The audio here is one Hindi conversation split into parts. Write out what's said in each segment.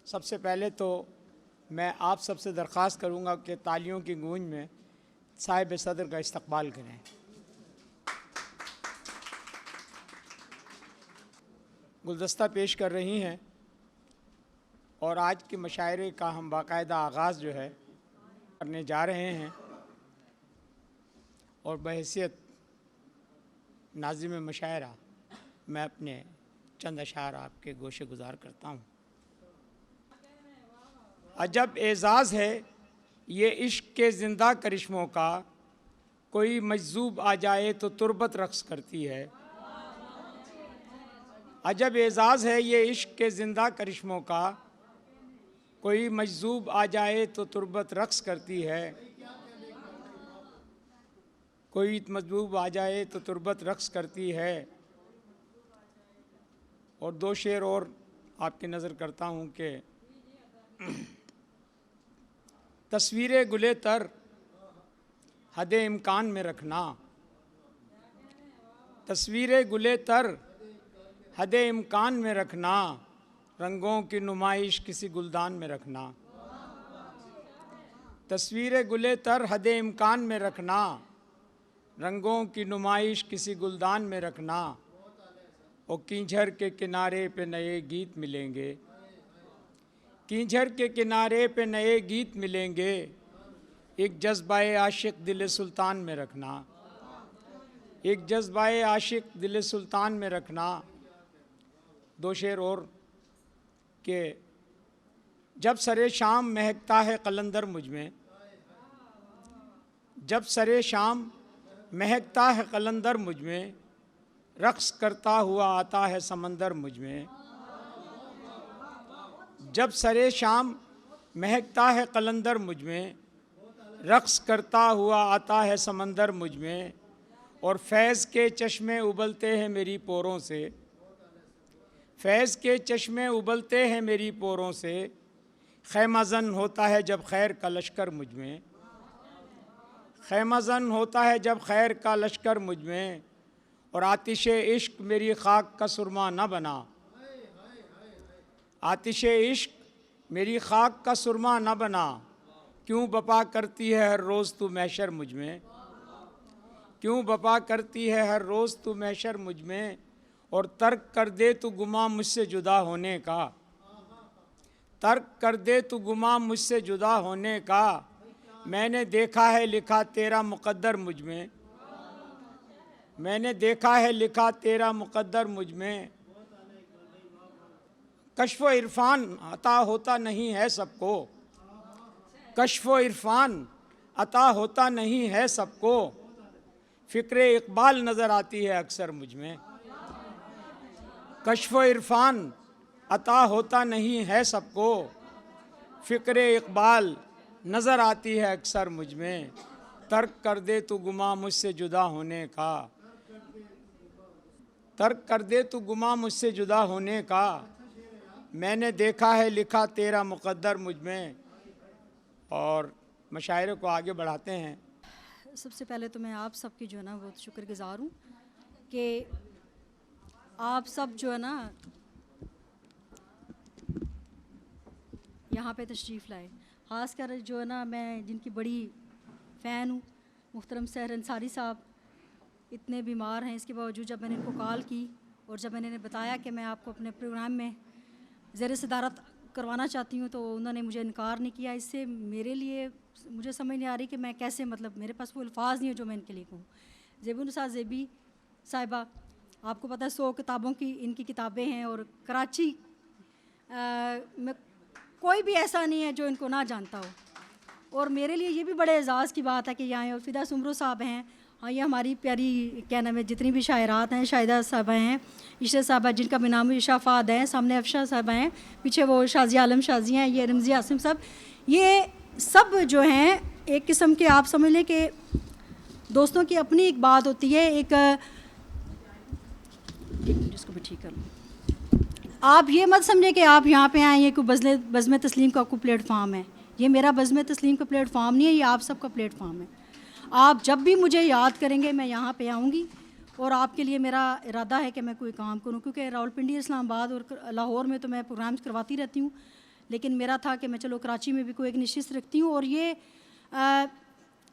सबसे पहले तो मैं आप सबसे दरख्वास्त करूंगा कि तालियों की गूंज में साहिब सदर का इस्तकबाल करें। गुलदस्ता पेश कर रही हैं और आज के मशायरे का हम बाकायदा आगाज़ जो है करने जा रहे हैं और बहैसियत नाज़िम मशायरा मैं अपने चंद अशार आपके गोशे गुजार करता हूँ। अजब एज़ाज़ है ये इश्क के ज़िंदा करिश्मों का, कोई मजज़ूब आ जाए तो तुरबत रक़्स करती है। अजब एज़ाज़ है ये इश्क के ज़िंदा करिश्मों का, कोई मजज़ूब आ जाए तो तुरबत रक़्स करती है। कोई मजबूब आ जाए तो तुरबत रक़्स करती है। और दो शेर और आपकी नज़र करता हूँ कि तस्वीर गुले तर हदे इम्कान में रखना, तस्वीर गुले तर हदे इम्कान में रखना, रंगों की नुमाइश किसी गुलदान में रखना। तस्वीर गुले तर हदे इम्कान में रखना, रंगों की नुमाइश किसी गुलदान में रखना। और कींझर के किनारे पे नए गीत मिलेंगे, कींझर के किनारे पे नए गीत मिलेंगे, एक जज्बाए आशिक दिल सुल्तान में रखना, एक जज्बाए आशिक दिल सुल्तान में रखना। दो शेर और के जब सरे शाम महकता है कलंदर मुझ में, जब सरे शाम महकता है कलंदर मुझ में, रक़्स करता हुआ आता है समंदर मुझ में। जब सरे शाम महकता है कलंदर मुझ में, रक़्स करता हुआ आता है समंदर मुझ में। और फैज़ के चश्मे उबलते हैं मेरी पोरों से, फैज़ के चश्मे उबलते हैं मेरी पोरों से, खैमाज़न होता है जब खैर का लश्कर मुझ में, खैमाज़न होता है जब खैर का लश्कर मुझ में। और आतिशे इश्क मेरी खाक का सुरमा न बना, आतिशे इश्क मेरी खाक का सुरमा न बना, क्यों बपा करती है हर रोज़ तू महशर मुझ में, क्यों बपा करती है हर रोज़ तू महशर मुझ में। और तर्क कर दे तू गुमा मुझसे जुदा होने का, तर्क कर दे तू गुमा मुझसे जुदा होने का, मैंने देखा है लिखा तेरा मुक़द्दर मुझ में, मैंने देखा है लिखा तेरा मुक़द्दर मुझ में। कश्फ़ इरफ़ान अता होता नहीं है सबको, कश्फ़ इरफ़ान अता होता नहीं है सबको, फ़िक्र इक़बाल नज़र आती है अक्सर मुझ में, कश्फ़ इरफ़ान अता होता नहीं है सबको, फ़िक्र इक़बाल नज़र आती है अक्सर मुझ में। तर्क कर दे तू गुमा मुझसे जुदा होने का, तर्क कर दे तू गुमा मुझसे जुदा होने का, मैंने देखा है लिखा तेरा मुक़द्दर मुझ में। और मशायरे को आगे बढ़ाते हैं। सबसे पहले तो मैं आप सबकी जो है ना बहुत शुक्रगुज़ार हूँ कि आप सब जो है ना यहाँ पे तशरीफ़ लाए। ख़ासकर जो है ना मैं जिनकी बड़ी फ़ैन हूँ, मुहतरम सहर अंसारी साहब इतने बीमार हैं, इसके बावजूद जब मैंने इनको कॉल की और जब मैंने बताया कि मैं आपको अपने प्रोग्राम में ज़ेर सदारत करवाना चाहती हूँ तो उन्होंने मुझे इनकार नहीं किया। इससे मेरे लिए मुझे समझ नहीं आ रही कि मैं कैसे, मतलब मेरे पास वो अल्फाज नहीं है जो मैं इनके लिए कहूँ। ज़ेबुन्निसा ज़ेबी साहिबा, आपको पता है 100 किताबों की इनकी किताबें हैं और कराची में कोई भी ऐसा नहीं है जो इनको ना जानता हो। और मेरे लिए ये भी बड़े एज़ाज़ की बात है कि यहाँ और फ़िदा सुमरो साहब हैं, हाँ ये हमारी प्यारी क्या नाम है जितनी भी शायरात हैं, शाहिदा साहबा हैं, इशा साहबा जिनका भी नाम इशा फ़ाद हैं, सामने अफशा साहबा हैं, पीछे वो शाज़ी आलम शाज़ी हैं, ये रमज़ी आसिम साहब, ये सब जो हैं एक किस्म के आप समझ लें कि दोस्तों की अपनी एक बात होती है। एक जिसको मैं ठीक कर लूँ, आप ये मत समझे कि आप यहाँ पे आए, ये कोई बज़्म तस्लीम का कोई प्लेटफार्म है। ये मेरा बज़्म तस्लीम का प्लेटफार्म नहीं है, ये आप सबका प्लेटफार्म है। आप जब भी मुझे याद करेंगे मैं यहाँ पे आऊँगी और आपके लिए मेरा इरादा है कि मैं कोई काम करूँ, क्योंकि रावलपिंडी, इस्लामाबाद और लाहौर में तो मैं प्रोग्राम्स करवाती रहती हूँ, लेकिन मेरा था कि मैं चलो कराची में भी कोई एक नशिस्त रखती हूँ। और ये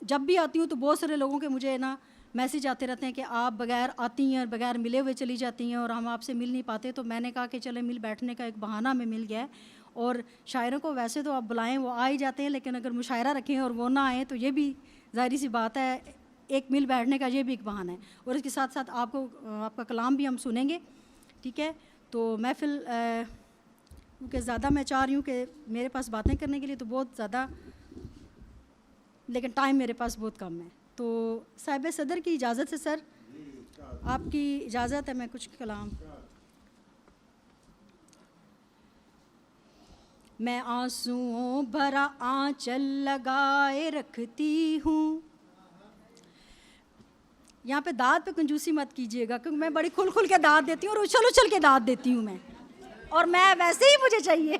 जब भी आती हूँ तो बहुत सारे लोगों के मुझे ना मैसेज आते रहते हैं कि आप बगैर आती हैं, बगैर मिले हुए चली जाती हैं और हम आपसे मिल नहीं पाते। तो मैंने कहा कि चले मिल बैठने का एक बहाना हमें मिल गया है। और शायरों को वैसे तो आप बुलाएं वो आ ही जाते हैं, लेकिन अगर मुशायरा रखें और वो ना आए तो ये भी ज़ाहिर सी बात है, एक मिल बैठने का ये भी एक बहाना है। और इसके साथ साथ आपका कलाम भी हम सुनेंगे, ठीक है। तो महफ़िल क्योंकि ज़्यादा मैं चाह रही हूँ कि मेरे पास बातें करने के लिए तो बहुत ज़्यादा, लेकिन टाइम मेरे पास बहुत कम है। तो साहिब सदर की इजाज़त से सर, आपकी इजाज़त है, मैं कुछ कलाम। मैं आंसुओं भरा आंचल लगाए रखती हूँ। यहाँ पे दाद पे कंजूसी मत कीजिएगा, क्योंकि मैं बड़ी खुल खुल के दाद देती हूँ और उछल उछल के दाद देती हूँ मैं, और मैं वैसे ही मुझे चाहिए।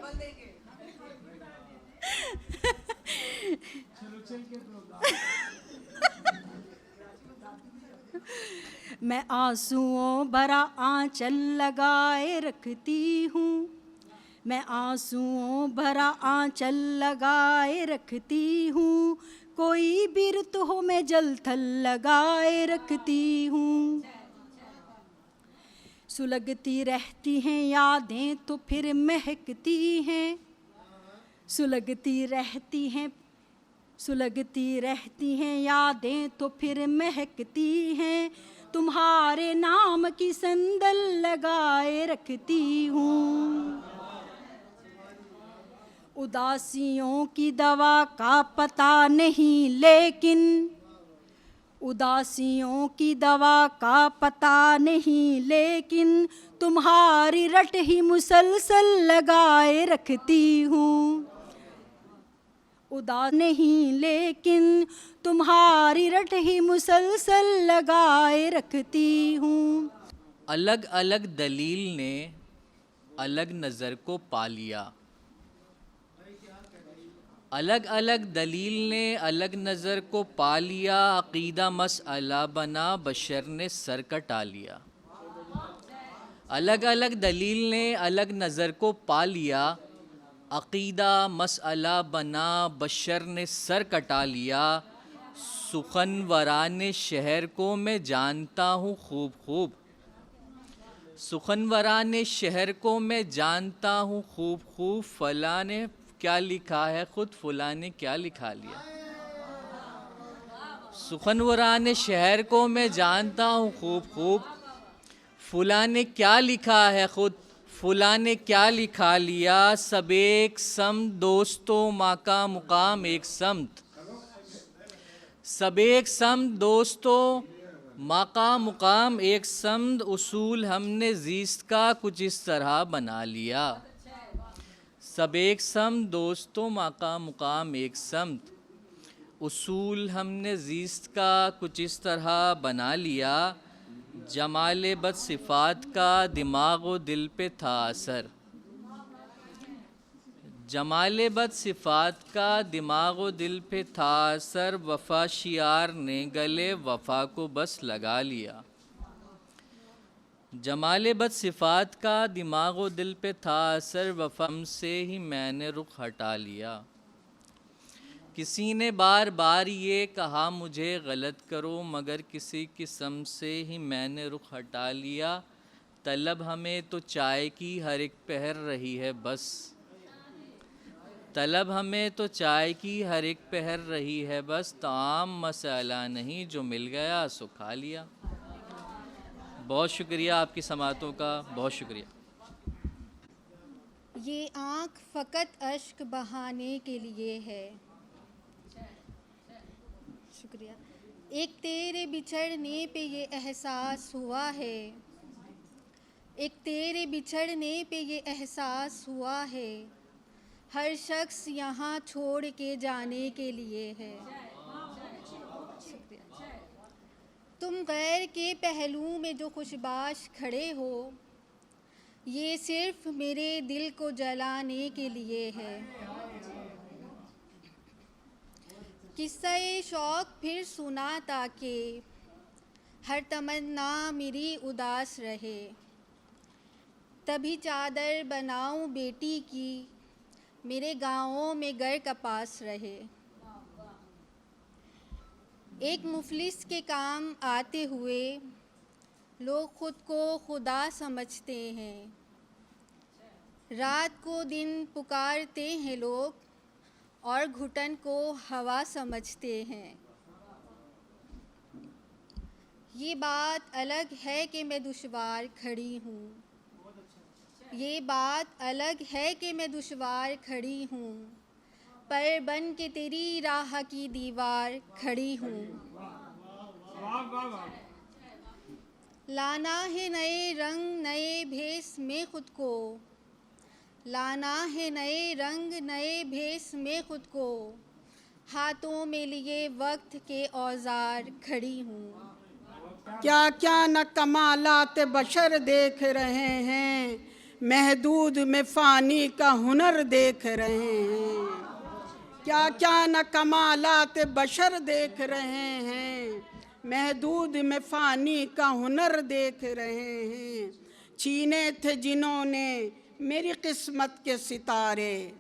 मैं आंसुओं भरा आंचल लगाए रखती हूँ, मैं आंसुओं भरा आंचल लगाए रखती हूँ, कोई बिरत हो मैं जल थल लगाए रखती हूँ। सुलगती रहती हैं यादें तो फिर महकती हैं, सुलगती रहती हैं यादें तो फिर महकती हैं, तुम्हारे नाम की संदल लगाए रखती हूँ। उदासियों की दवा का पता नहीं, लेकिन उदासियों की दवा का पता नहीं, लेकिन तुम्हारी रट ही मुसलसल लगाए रखती हूँ। उदास नहीं लेकिन तुम्हारी रट ही मुसलसल लगाए रखती हूँ। अलग अलग दलील ने अलग नज़र को पा लिया, अलग अलग दलील ने अलग नज़र को पा लिया, अक़ीदा मसअला बना बशर ने सर कटा लिया। अलग अलग दलील ने अलग नज़र को पा लिया, अक़ीदा मसअला बना बशर ने सर कटा लिया। सुखनवरान शहर को मैं जानता हूँ खूब खूब, सुखनवरान शहर को मैं जानता हूँ खूब खूब, फ़लाँ ने क्या लिखा है खुद फ़लाँ ने क्या लिखा लिया। सुखनवरान शहर को मैं जानता हूँ खूब खूब, फ़लाँ ने क्या लिखा है खुद फ़लाँ ने क्या लिखा लिया। सब एक समत दोस्तों माँ का मुकाम एक समत, सब एक समत दोस्तों माँ का मुकाम एक समत, उसूल हमने ज़ीस्त का कुछ इस तरह बना लिया। सब एक समत दोस्तों माँ का मुकाम एक समत, उसूल हमने ज़ीस्त का कुछ इस तरह बना लिया। जमाल बद सिफ़ात का दिमाग व दिल पे था असर, जमाल बद सिफ़ात का दिमाग व दिल पे था असर, वफ़ा शियार ने गले वफ़ा को बस लगा लिया। जमाल बद सिफ़ात का दिमाग व दिल पे था असर, वफ़ा से ही मैंने रुख हटा लिया। किसी ने बार बार ये कहा मुझे गलत करो, मगर किसी किस्म से ही मैंने रुख हटा लिया। तलब हमें तो चाय की हर एक पहर रही है बस, तलब हमें तो चाय की हर एक पहर रही है बस, ताम मसाला नहीं जो मिल गया सो खा लिया। बहुत शुक्रिया आपकी समातों का, बहुत शुक्रिया। ये आँख फ़कत अश्क बहाने के लिए है, शुक्रिया। एक तेरे बिछड़ने पे ये एहसास हुआ है, एक तेरे बिछड़ने पे ये एहसास हुआ है, हर शख्स यहाँ छोड़ के जाने के लिए है। शुक्रिया। तुम गैर के पहलू में जो खुशबाश खड़े हो, ये सिर्फ मेरे दिल को जलाने के लिए है। किस्सा-ए शौक़ फिर सुना ताकि हर तमन्ना मेरी उदास रहे, तभी चादर बनाऊं बेटी की मेरे गाँवों में गर कपास रहे। एक मुफलिस के काम आते हुए लोग खुद को खुदा समझते हैं। रात को दिन पुकारते हैं लोग और घुटन को हवा समझते हैं। ये बात अलग है कि मैं दुश्वार खड़ी हूँ, ये बात अलग है कि मैं दुश्वार खड़ी हूँ, पर बन के तेरी राह की दीवार खड़ी हूँ। लाना है नए रंग नए भेस में खुद को, लाना है नए रंग नए भेस में खुद को, हाथों में लिए वक्त के औजार खड़ी हूँ। क्या क्या न कमालात बशर देख रहे हैं, महदूद में फ़ानी का हुनर देख रहे हैं। क्या क्या न कमालात बशर देख रहे हैं, महदूद में फ़ानी का हुनर देख रहे हैं। छीने थे जिन्होंने मेरी किस्मत के सितारे,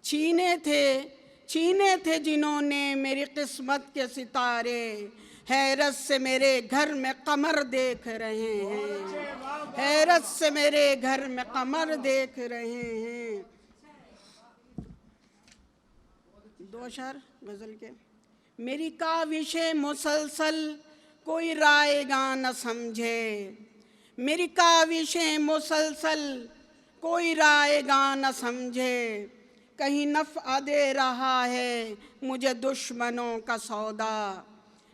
छीने थे जिन्होंने मेरी किस्मत के सितारे, हैरत से मेरे घर में कमर देख रहे हैं, हैरत से मेरे घर में कमर देख रहे हैं। दो शेर गज़ल के। मेरी काविशें मुसलसल कोई रायगा न समझे, मेरी काविशें मुसलसल कोई रायगा न समझे, कहीं नफ़ा दे रहा है मुझे दुश्मनों का सौदा।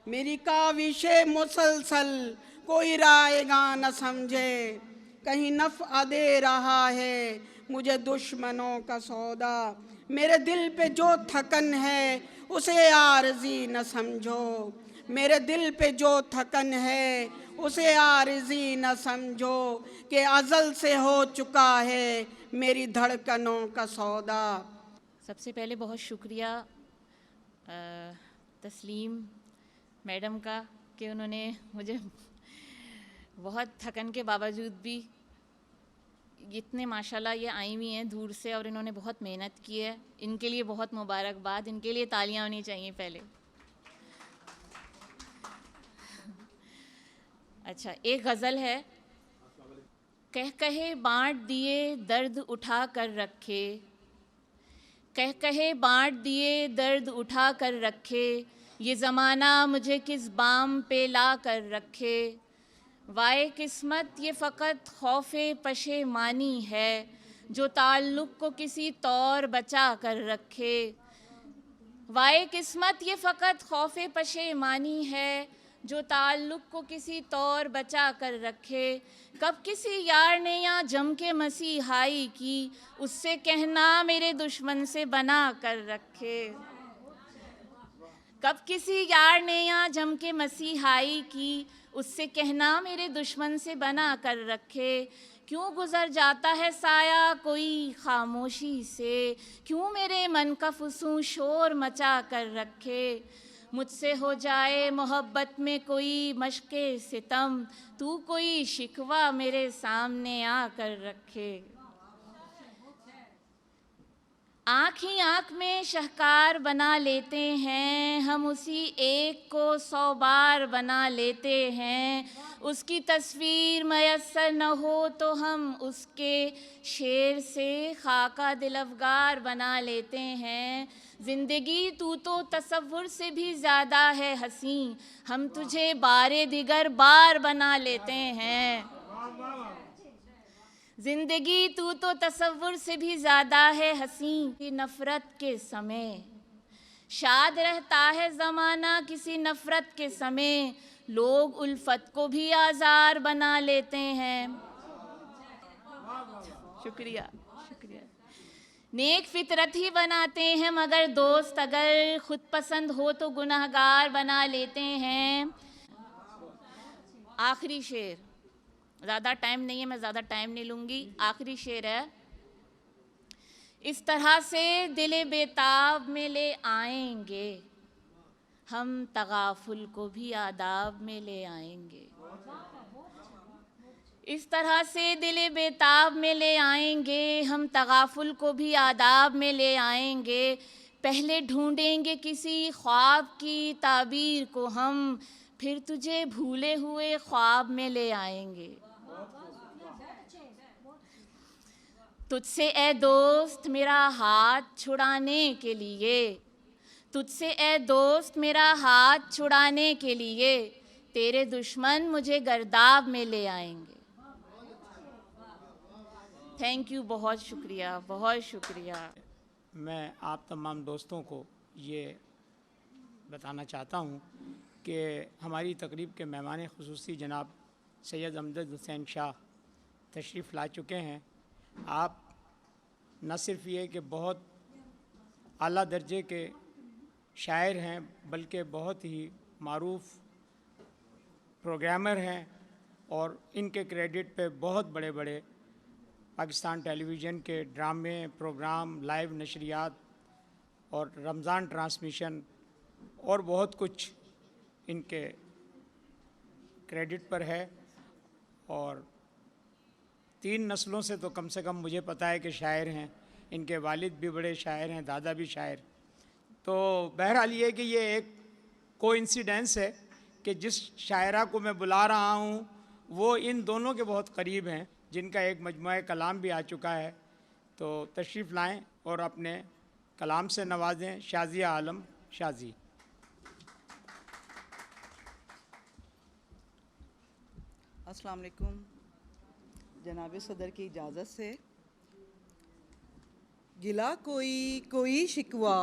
मेरी काविशें मुसलसल कोई रायगा न समझे, कहीं नफ़ा दे रहा है मुझे दुश्मनों का सौदा। मेरे दिल पे जो थकन है उसे आरज़ी न समझो, मेरे दिल पे जो थकन है उसे आरज़ी न समझो, कि अज़ल से हो चुका है मेरी धड़कनों का सौदा। सबसे पहले बहुत शुक्रिया तस्लीम मैडम का कि उन्होंने मुझे बहुत थकन के बावजूद भी इतने माशाल्लाह ये आई हुई हैं दूर से और इन्होंने बहुत मेहनत की है। इनके लिए बहुत मुबारकबाद, इनके लिए तालियां होनी चाहिए पहले। अच्छा, एक गज़ल है। कह कहे बांट दिए दर्द उठा कर रखे, कह कहे बांट दिए दर्द उठा कर रखे, ये ज़माना मुझे किस बाम पे ला कर रखे। वाए किस्मत ये फ़कत खौफ़े पशेमानी है, जो ताल्लुक़ को किसी तौर बचा कर रखे। वाए किस्मत ये फ़कत खौफ़े पशेमानी है, जो ताल्लुक़ को किसी तौर बचा कर रखे। कब किसी यार ने यहाँ जम के मसीहाई की, उससे कहना मेरे दुश्मन से बना कर रखे। कब किसी यार ने यहाँ जम के मसीहाई की, उससे कहना मेरे दुश्मन से बना कर रखे। क्यों गुज़र जाता है साया कोई खामोशी से, क्यों मेरे मन का फुसूं शोर मचा कर रखे। मुझसे हो जाए मोहब्बत में कोई मशक़े सितम, तू कोई शिकवा मेरे सामने आकर रखे। आँख ही आँख में शहकार बना लेते हैं, हम उसी एक को 100 बार बना लेते हैं। उसकी तस्वीर मयस्सर न हो तो हम उसके शेर से खाका दिल अफ़गार बना लेते हैं। ज़िंदगी तू तो तसव्वुर से भी ज़्यादा है हसीं, हम तुझे बारे दिगर बार बना लेते हैं। ज़िंदगी तू तो तसव्वुर से भी ज़्यादा है हसीं, नफ़रत के समय शाद रहता है ज़माना, किसी नफ़रत के समय लोग उल्फत को भी आज़ार बना लेते हैं। शुक्रिया शुक्रिया। नेक फितरत ही बनाते हैं मगर दोस्त अगर खुद पसंद हो तो गुनहगार बना लेते हैं। आखिरी शेर, ज़्यादा टाइम नहीं है, मैं ज़्यादा टाइम नहीं लूँगी। आखिरी शेर है। इस तरह से दिल बेताब में ले आएंगे, हम तगाफुल को भी आदाब में ले आएंगे। इस तरह से दिल बेताब में ले आएंगे हम, तगाफुल को भी आदाब में ले आएंगे। पहले ढूंढेंगे किसी ख्वाब की ताबीर को हम, फिर तुझे भूले हुए ख्वाब में ले आएंगे। तुझसे ए दोस्त मेरा हाथ छुड़ाने के लिए, तुझसे ए दोस्त मेरा हाथ छुड़ाने के लिए, तेरे दुश्मन मुझे गर्दाब में ले आएंगे। थैंक यू, बहुत शुक्रिया, बहुत शुक्रिया। मैं आप तमाम दोस्तों को ये बताना चाहता हूँ कि हमारी तकरीब के मेहमान खुसूसी जनाब सैयद अमजद हुसैन शाह तशरीफ़ ला चुके हैं। आप न सिर्फ ये कि बहुत आला दर्जे के शायर हैं, बल्कि बहुत ही मारूफ प्रोग्रामर हैं और इनके क्रेडिट पे बहुत बड़े बड़े पाकिस्तान टेलीविज़न के ड्रामे, प्रोग्राम, लाइव नशरियात और रमज़ान ट्रांसमिशन और बहुत कुछ इनके क्रेडिट पर है। और 3 नस्लों से तो कम से कम मुझे पता है कि शायर हैं। इनके वालिद भी बड़े शायर हैं, दादा भी शायर। तो बहरहाल ये कि ये एक कोइंसिडेंस है कि जिस शायरा को मैं बुला रहा हूँ वो इन दोनों के बहुत करीब हैं, जिनका एक मजमुआ कलाम भी आ चुका है। तो तशरीफ़ लाएं और अपने कलाम से नवाजें शाज़िया आलम शाज़ी। अस्सलाम वालेकुम। जनाब सदर की इजाज़त से, गिला कोई शिकवा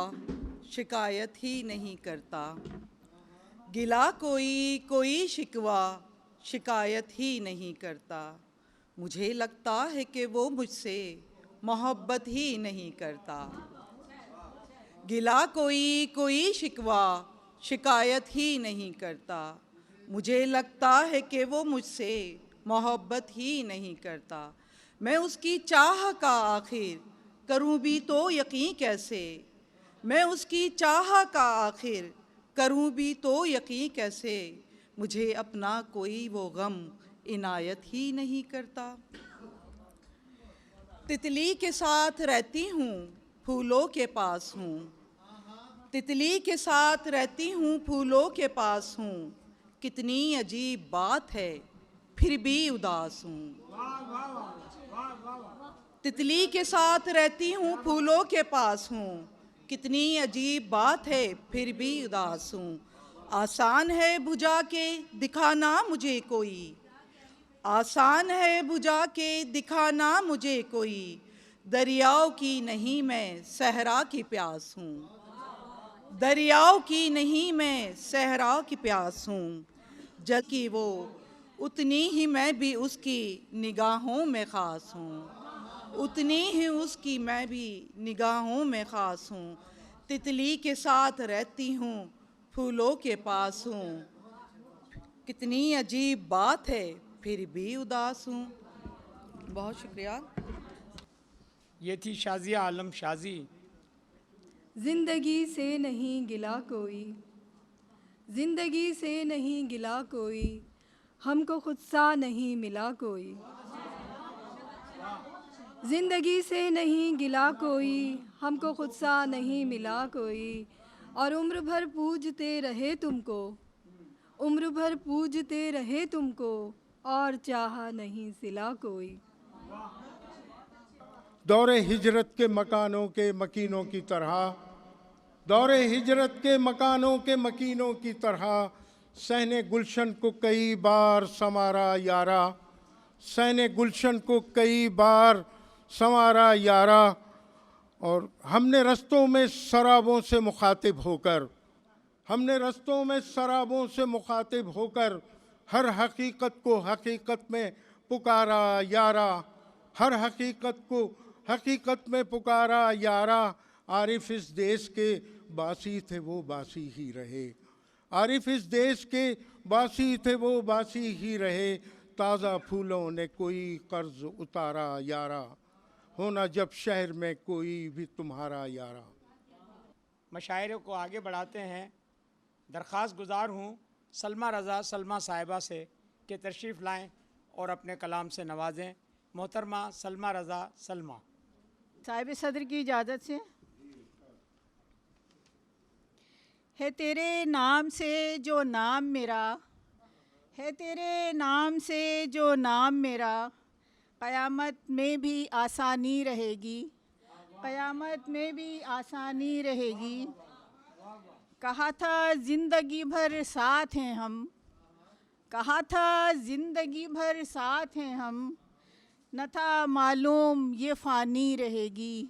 शिकायत ही नहीं करता, गिला कोई शिकवा शिकायत ही नहीं करता, मुझे लगता है कि वो मुझसे मोहब्बत ही नहीं करता। गिला कोई शिकवा शिकायत ही नहीं करता, मुझे लगता है कि वो मुझसे मोहब्बत ही नहीं करता। मैं उसकी चाह का आखिर करूं भी तो यकीन कैसे, मैं उसकी चाह का आखिर करूं भी तो यकीन कैसे, मुझे अपना कोई वो गम इनायत ही नहीं करता। तितली के साथ रहती हूँ फूलों के पास हूँ, तितली के साथ रहती हूँ फूलों के पास हूँ, कितनी अजीब बात है फिर भी उदास हूँ। तितली के साथ रहती हूँ फूलों के पास हूँ, कितनी अजीब बात है फिर भी उदास हूँ। आसान है बुझा के दिखाना मुझे कोई, आसान है बुझा के दिखाना मुझे कोई, दरियाओं की नहीं मैं सहरा की प्यास हूँ, दरियाओं की नहीं मैं सहरा की प्यास हूँ। जल की वो उतनी ही मैं भी उसकी निगाहों में ख़ास हूँ, उतनी ही उसकी मैं भी निगाहों में ख़ास हूँ। तितली के साथ रहती हूँ फूलों के पास हूँ, कितनी अजीब बात है फिर भी उदास हूँ। बहुत शुक्रिया। ये थी शाज़िया आलम शाज़ी। ज़िंदगी से नहीं गिला कोई, ज़िंदगी से नहीं गिला कोई, हमको खुद सा नहीं मिला कोई, ज़िंदगी से नहीं गिला कोई, हमको खुद सा नहीं मिला कोई, और उम्र भर पूजते रहे तुमको, उम्र भर पूजते रहे तुमको, और चाहा नहीं सिला कोई। दौरे हिजरत के मकानों के मकीनों की तरह, दौरे हिजरत के मकानों के मकीनों की तरह, सहने गुलशन को कई बार संवारा यारा, सहने गुलशन को कई बार संवारा यारा। और हमने रस्तों में शराबों से मुखातिब होकर, हमने रस्तों में शराबों से मुखातिब होकर, हर हकीकत को हकीकत में पुकारा यारा, हर हकीकत को हकीकत में पुकारा यारा। आरिफ इस देश के बासी थे वो बासी ही रहे, आरिफ इस देश के बासी थे वो बासी ही रहे। ताज़ा फूलों ने कोई कर्ज उतारा यारा, होना जब शहर में कोई भी तुम्हारा यारा। मशायरे को आगे बढ़ाते हैं। दरख्वास्त गुजार हूँ सलमा रज़ा सलमा साहिबा से कि तशरीफ़ लाएँ और अपने कलाम से नवाजें। मोहतरमा सलमा रज़ा सलमा। साहिब सदर की इजाज़त से। है तेरे नाम से जो नाम मेरा, है तेरे नाम से जो नाम मेरा, क़यामत में भी आसानी रहेगी, क़यामत में भी आसानी रहेगी। कहा था ज़िंदगी भर साथ हैं हम, कहा था ज़िंदगी भर साथ हैं हम, न था मालूम ये फ़ानी रहेगी,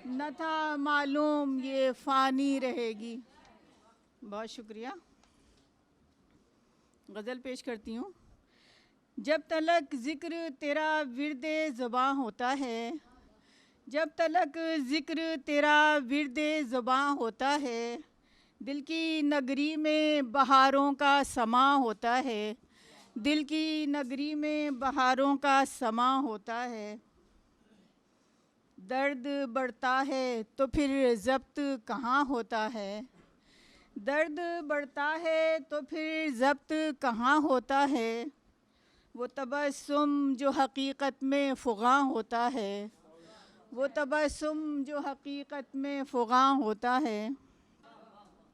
न था मालूम ये फ़ानी रहेगी। बहुत शुक्रिया। गज़ल पेश करती हूँ। जब तलक ज़िक्र तेरा विर्दे ज़बां होता है, जब तलक ज़िक्र तेरा विर्दे ज़बां होता है, दिल की नगरी में बहारों का समा होता है, दिल की नगरी में बहारों का समा होता है। दर्द बढ़ता है तो फिर ज़ब्त कहाँ होता है, दर्द बढ़ता है तो फिर ज़ब्त कहाँ होता है। वो तबस्सुम जो हकीकत में फ़ुग़ां होता है, वो तबस्सुम जो हकीकत में फ़ुग़ां होता है।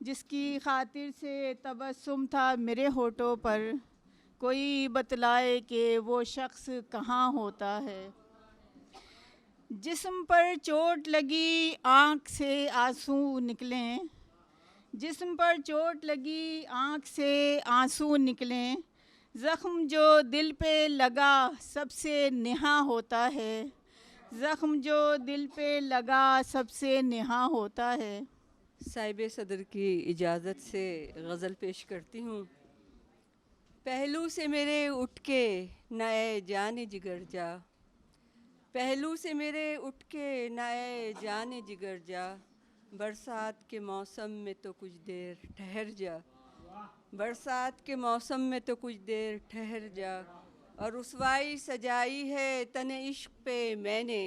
जिसकी खातिर से तबस्सुम था मेरे होठों पर, कोई बतलाए कि वो शख्स कहाँ होता है। जिस्म पर चोट लगी आँख से आंसू निकलें, जिस्म पर चोट लगी आँख से आंसू निकलें, ज़ख्म जो दिल पे लगा सबसे नेहा होता है, ज़ख्म जो दिल पे लगा सबसे नेहा होता है। साहिब सदर की इजाज़त से गज़ल पेश करती हूँ। पहलू से मेरे उठ के नए जाने जिगर जा, पहलू से मेरे उठ के नए जाने जिगर जा, बरसात के मौसम में तो कुछ देर ठहर जा, बरसात के मौसम में तो कुछ देर ठहर जा। और रुसवाई सजाई है तने इश्क पे मैंने,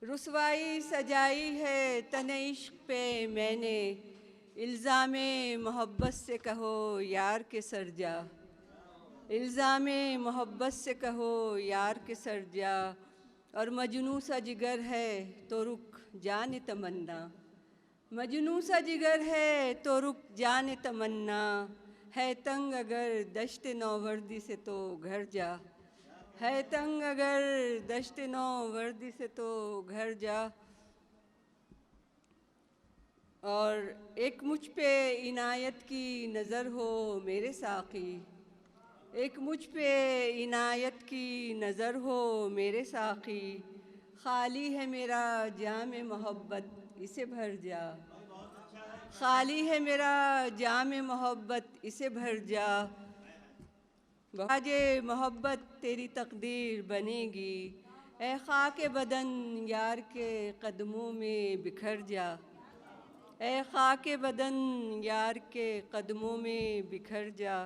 रुसवाई सजाई है तने इश्क पे मैंने, इल्ज़ामे मोहब्बत से कहो यार के सर जा, इल्ज़ामे मोहब्बत से कहो यार के सर जा। और मजनू सा जिगर है तो रुक जाने तमन्ना, मजनू सा जिगर है तो रुक जाने तमन्ना, है तंग अगर दश्त नौवर्दी से तो घर जा, है तंग अगर दश्त नौवर्दी से तो घर जा। और एक मुझ पे इनायत की नज़र हो मेरे साक़ी, एक मुझ पे इनायत की नज़र हो मेरे साक़ी, खाली है मेरा जाम मोहब्बत इसे भर जा, खाली है मेरा जाम मोहब्बत इसे भर जा। बाजे मोहब्बत तेरी तकदीर बनेगी, ए ख़ाके बदन यार के कदमों में बिखर जा, ए ख़ाके बदन यार के कदमों में बिखर जा।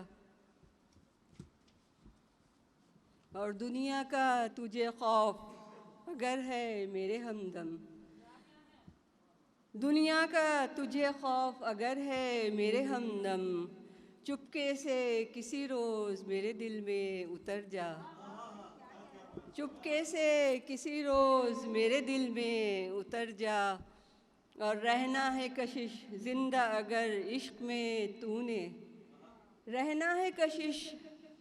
और दुनिया का तुझे खौफ अगर है मेरे हमदम, दुनिया का तुझे खौफ अगर है मेरे हमदम, चुपके से किसी रोज़ मेरे दिल में उतर जा, चुपके से किसी रोज़ मेरे दिल में उतर जा। और रहना है कशिश ज़िंदा अगर इश्क में तूने, रहना है कशिश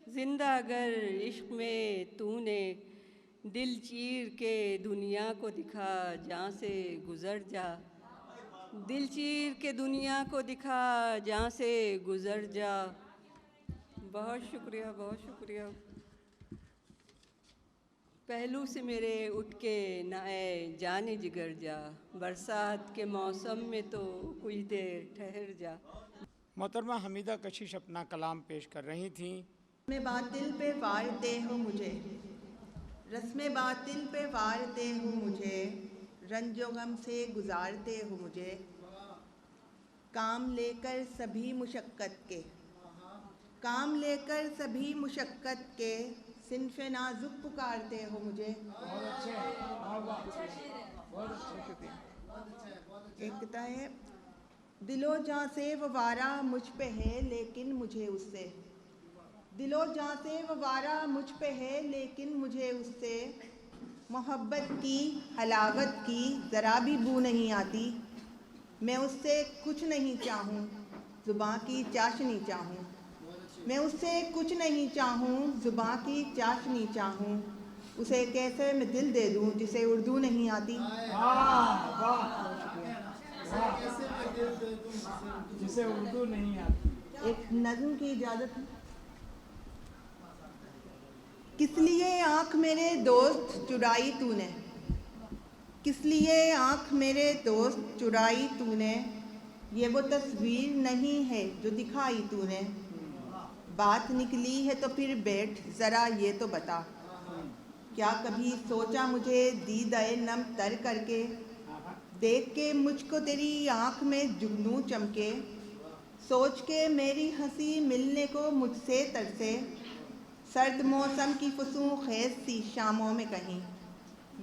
ज़िंदा अगर इश्क में तूने, दिल चीर के दुनिया को दिखा जहाँ से गुज़र जा, दिल चीर के दुनिया को दिखा जहाँ से गुज़र जा। बहुत शुक्रिया, बहुत शुक्रिया। पहलू से मेरे उठ के नए जाने जिगर जा, बरसात के मौसम में तो कुछ देर ठहर जा। मोहतरमा हमीदा कशिश अपना कलाम पेश कर रही थीं। रस्म बातिल पे वारते हो मुझे, रस्म बातिल पे वारते हो मुझे, रंजो गम से गुजारते हो मुझे, काम लेकर सभी मुशक्क़त के, काम लेकर सभी मुशक्क़त के, सिन्फ़े नाजुक पुकारते हो मुझे। एक कता है, दिलो जाँ से वो वारा मुझ पे है लेकिन मुझे उससे, दिलो जां से वो वारा मुझ पे है, लेकिन मुझे उससे मोहब्बत की हलावत की ज़रा भी बू नहीं आती। मैं उससे कुछ नहीं चाहूँ, ज़ुबां की चाशनी चाहूँ। मैं उससे कुछ नहीं चाहूँ, ज़ुबां की चाशनी चाहूँ। उसे कैसे मैं दिल दे दूँ जिसे उर्दू नहीं आती। जिसे उर्दू नहीं आती। एक नज़्म की इजाज़त। किस लिए आँख मेरे दोस्त चुराई तूने, किस लिए आँख मेरे दोस्त चुराई तूने, ये वो तस्वीर नहीं है जो दिखाई तूने। बात निकली है तो फिर बैठ ज़रा ये तो बता, क्या कभी सोचा मुझे दीदाए नम तर करके, देख के मुझको तेरी आँख में जुगनू चमके, सोच के मेरी हंसी मिलने को मुझसे तरसे, सर्द मौसम की फुसूं खेज सी शामों में कहीं,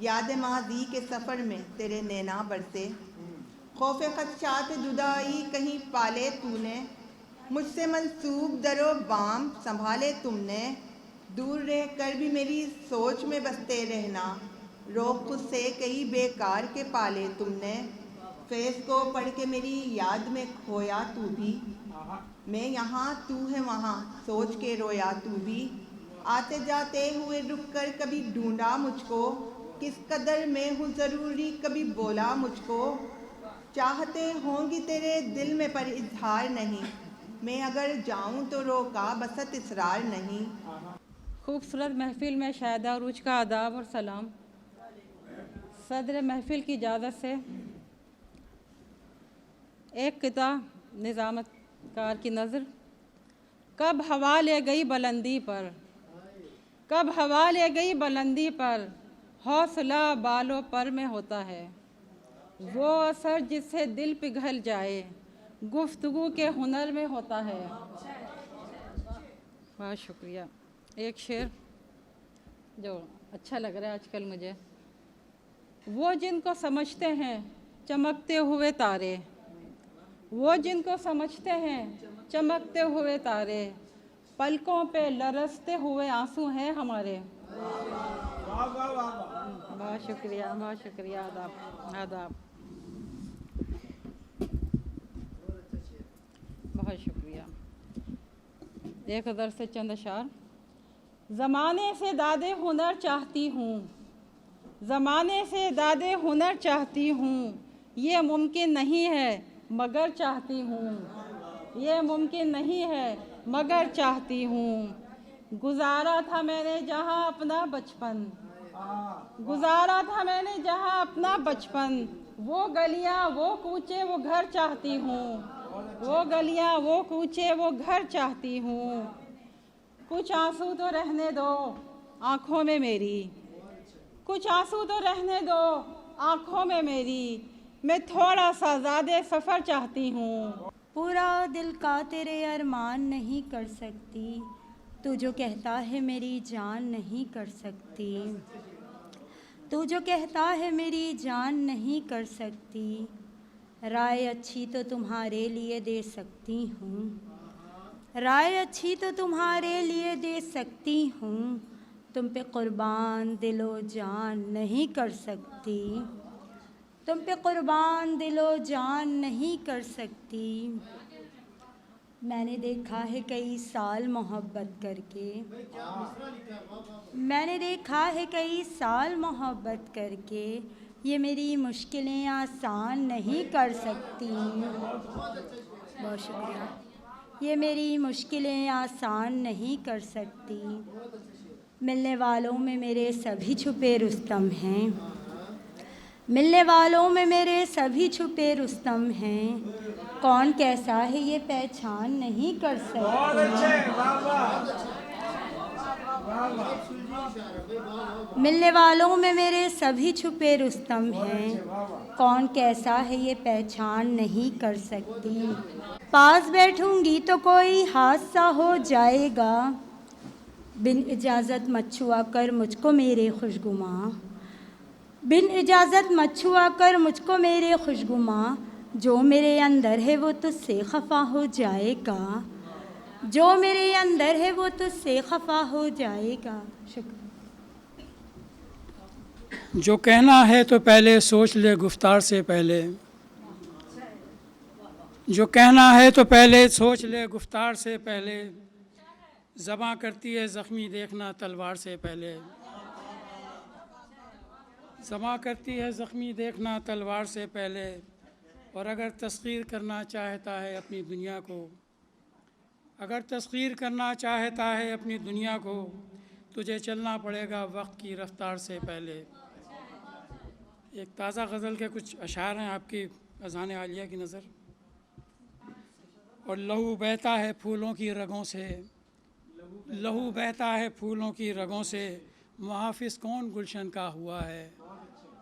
याद माजी के सफ़र में तेरे नैना बरसे, खौफे खदशात जुदाई कहीं पाले तूने, मुझसे मंसूब दरो बाम संभाले तुमने, दूर रह कर भी मेरी सोच में बसते रहना, रोक खुद से कई बेकार के पाले तुमने, फेस को पढ़ के मेरी याद में खोया तू भी, मैं यहाँ तू है वहाँ सोच के रोया तू भी, आते जाते हुए रुक कर कभी ढूंढा मुझको, किस कदर मैं हूँ ज़रूरी कभी बोला मुझको, चाहते होंगी तेरे दिल में पर इजहार नहीं, मैं अगर जाऊँ तो रोका बसत इसरार नहीं। खूबसूरत महफिल में शायदा अरूज का आदाब और सलाम। सदर महफिल की इजाज़त से एक किताब निज़ामतकार की नज़र। कब हवा ले गई बुलंदी पर, कब हवा ले गई बुलंदी पर, हौसला बालों पर में होता है, वो असर जिससे दिल पिघल जाए, गुफ्तगू के हुनर में होता है। बहुत शुक्रिया। एक शेर जो अच्छा लग रहा है आजकल मुझे। वो जिनको समझते हैं चमकते हुए तारे, वो जिनको समझते हैं चमकते हुए तारे, पलकों पे लरसते हुए आंसू हैं हमारे। बहुत शुक्रिया, बहुत शुक्रिया। आदाब, आदाब, बहुत शुक्रिया। एक हज़र से चंद अशार। ज़माने से दादे हुनर चाहती हूँ, ज़माने से दादे हुनर चाहती हूँ, ये मुमकिन नहीं है मगर चाहती हूँ, ये मुमकिन नहीं है मगर चाहती हूँ। गुजारा था मैंने जहाँ अपना बचपन, गुजारा था मैंने जहाँ अपना बचपन, वो गलियाँ वो कूचे वो घर चाहती हूँ, वो गलियाँ वो कूचे वो घर चाहती हूँ। कुछ आंसू तो रहने दो आँखों में मेरी, कुछ आंसू तो रहने दो आँखों में मेरी, मैं थोड़ा सा ज़्यादा सफ़र चाहती हूँ। पूरा दिल का तेरे अरमान नहीं कर सकती, तू जो कहता है मेरी जान नहीं कर सकती, तू जो कहता है मेरी जान नहीं कर सकती। राय अच्छी तो तुम्हारे लिए दे सकती हूँ, राय अच्छी तो तुम्हारे लिए दे सकती हूँ, तुम पे कुर्बान दिलो जान नहीं कर सकती, तुम पे कुर्बान दिलो जान नहीं कर सकती। मैंने देखा है कई साल मोहब्बत करके, मैंने देखा है कई साल मोहब्बत करके, ये मेरी मुश्किलें आसान नहीं कर सकती। बहुत शुक्रिया। ये मेरी मुश्किलें आसान नहीं कर सकती। मिलने वालों में मेरे सभी छुपे रुस्तम हैं, मिलने वालों में मेरे सभी छुपे रुस्तम हैं, कौन कैसा है ये पहचान नहीं कर सकती। मिलने वालों में मेरे सभी छुपे रुस्तम हैं, कौन कैसा है ये पहचान नहीं कर सकती। पास बैठूंगी तो कोई हादसा हो जाएगा, बिन इजाज़त मत छुआ कर मुझको मेरे खुशगुमा, बिन इजाज़त मत छुआ कर मुझको मेरे खुशगुमा, जो मेरे अंदर है वो तुझसे खफा हो जाएगा, जो मेरे अंदर है वो तुझसे खफा हो जाएगा। शुक्रिया। जो कहना है तो पहले सोच ले गुफ्तार से पहले, जो कहना है तो पहले सोच ले गुफ्तार से पहले, ज़बां करती है ज़ख्मी देखना तलवार से पहले, ज़बां करती है ज़ख्मी देखना तलवार से पहले। और अगर तस्खीर करना चाहता है अपनी दुनिया को, अगर तस्खीर करना चाहता है अपनी दुनिया को, तुझे चलना पड़ेगा वक्त की रफ्तार से पहले। एक ताज़ा गज़ल के कुछ अशार हैं आपकी अज़ान आलिया की नज़र। और लहू बहता है फूलों की रगों से, लहू बहता है फूलों की रगों से, मुहाफ़िज़ कौन गुलशन का हुआ है,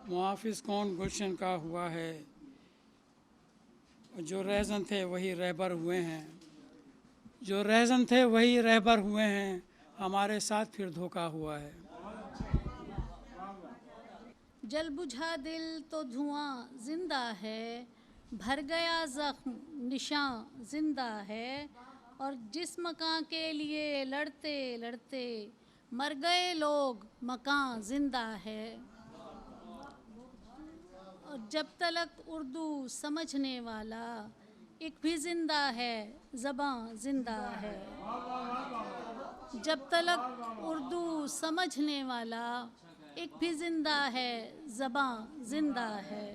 मुहाफ़िज़ कौन गुलशन का हुआ है। जो रहज़न थे वही रहबर हुए हैं, जो रहज़न थे वही रहबर हुए हैं, हमारे साथ फिर धोखा हुआ है। जल बुझा दिल तो धुआं जिंदा है, भर गया ज़ख्म निशान जिंदा है। और जिस मकान के लिए लड़ते लड़ते मर गए लोग, मकान जिंदा है। और जब तलक उर्दू समझने वाला एक भी जिंदा है, ज़बां जिंदा है। जब तलक उर्दू समझने वाला एक भी जिंदा है, ज़बां जिंदा है।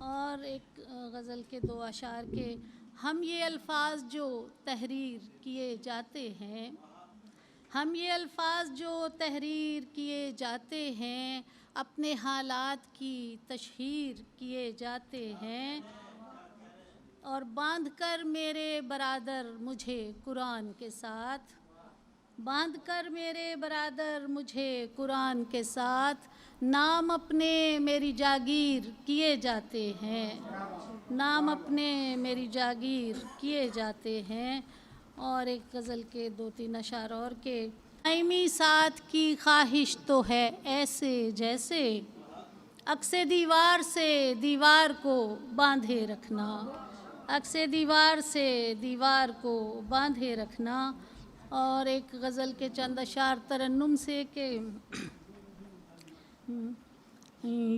और एक गज़ल के दो अशार के, हम ये अल्फाज जो तहरीर किए जाते हैं, हम ये अल्फाज जो तहरीर किए जाते हैं, अपने हालात की तशहीर किए जाते हैं। और बांध कर मेरे बरादर मुझे कुरान के साथ, बांध कर मेरे बरादर मुझे कुरान के साथ, नाम अपने मेरी जागीर किए जाते हैं, नाम अपने मेरी जागीर किए जाते हैं। और एक गज़ल के दो तीन अशार और के, दायमी साथ की ख्वाहिश तो है ऐसे जैसे, अक्से दीवार से दीवार को बांधे रखना, अक्से दीवार से दीवार को बांधे रखना। और एक गज़ल के चंद अशार तरन्नुम से के,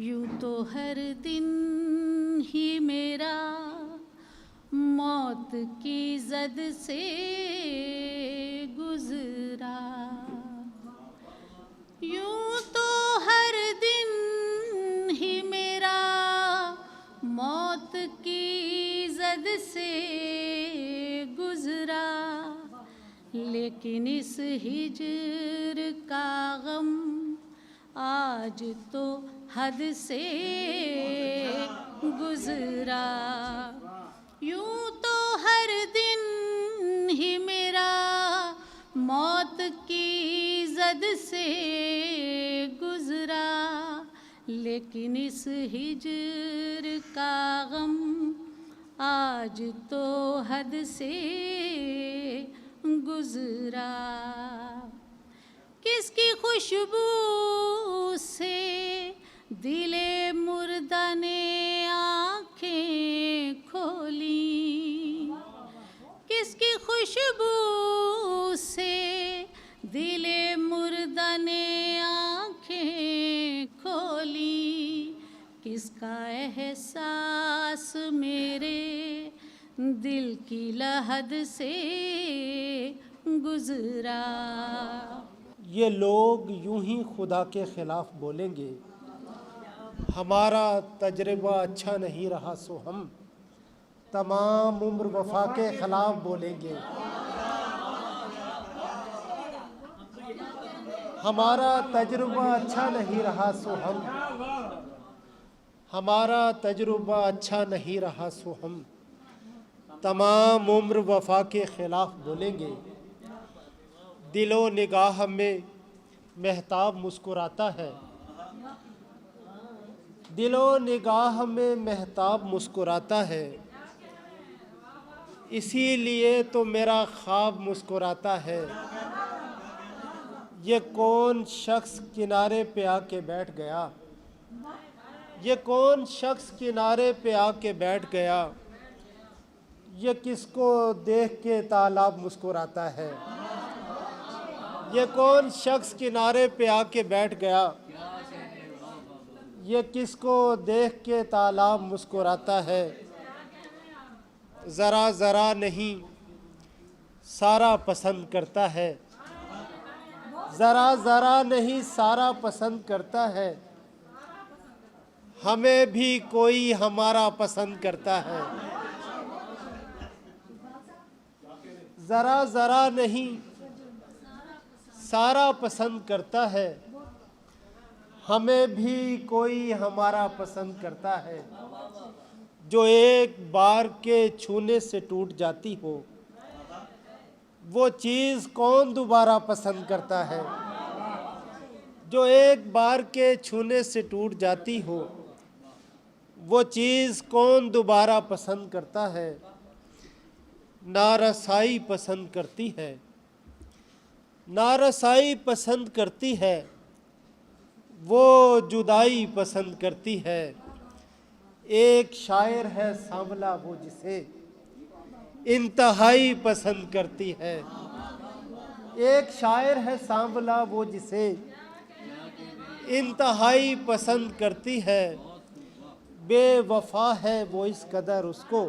यूँ तो हर दिन ही मेरा मौत की ज़द से गुज़रा, यूँ तो हर दिन ही मेरा मौत की ज़द से गुज़रा। लेकिन इस हिज्र का गम आज तो हद से गुज़रा, यूँ तो हर दिन ही मेरा मौत की ज़द से गुज़रा। लेकिन इस हिज्र का गम आज तो हद से गुज़रा। किसकी खुशबू से दिले मुर्दा ने आँखें खोली, किसकी खुशबू से दिले मुर्दा ने आँखें खोली। किसका एहसास मेरे दिल की लहद से गुज़रा। ये लोग यूं ही खुदा के ख़िलाफ़ बोलेंगे, हमारा तजर्बा अच्छा नहीं रहा सो हम तमाम उम्र वफ़ा के ख़िलाफ़ बोलेंगे। हमारा तजुर्बा अच्छा नहीं रहा सो हम, हमारा तजुर्बा अच्छा नहीं रहा सो हम तमाम उम्र वफ़ा के ख़िलाफ़ बोलेंगे। दिलो निगाह में महताब मुस्कुराता है, दिलो निगाह में महताब मुस्कुराता है, इसीलिए तो मेरा ख्वाब मुस्कुराता है। ये कौन शख्स किनारे पे आके बैठ गया, ये कौन शख्स किनारे पे आके बैठ गया, ये किसको देख के तालाब मुस्कुराता है। ये कौन शख्स किनारे पे आके बैठ गया, ये किसको देख के तालाब मुस्कुराता है। ज़रा ज़रा नहीं सारा पसंद करता है, ज़रा ज़रा नहीं सारा पसंद करता है। हमें भी कोई हमारा पसंद करता है। ज़रा ज़रा नहीं सारा पसंद करता है, हमें भी कोई हमारा पसंद करता है। जो एक बार के छूने से टूट जाती हो, वो चीज़ कौन दोबारा पसंद करता है। जो एक बार के छूने से टूट जाती हो, वो चीज़ कौन दोबारा पसंद करता है। नारसाई पसंद करती है, नारसाई पसंद करती है, वो जुदाई पसंद करती है। एक शायर है सांवला वो जिसे इंतहाई पसंद करती है। एक शायर है सांवला वो जिसे इंतहाई पसंद करती है। बेवफा है वो इस कदर उसको,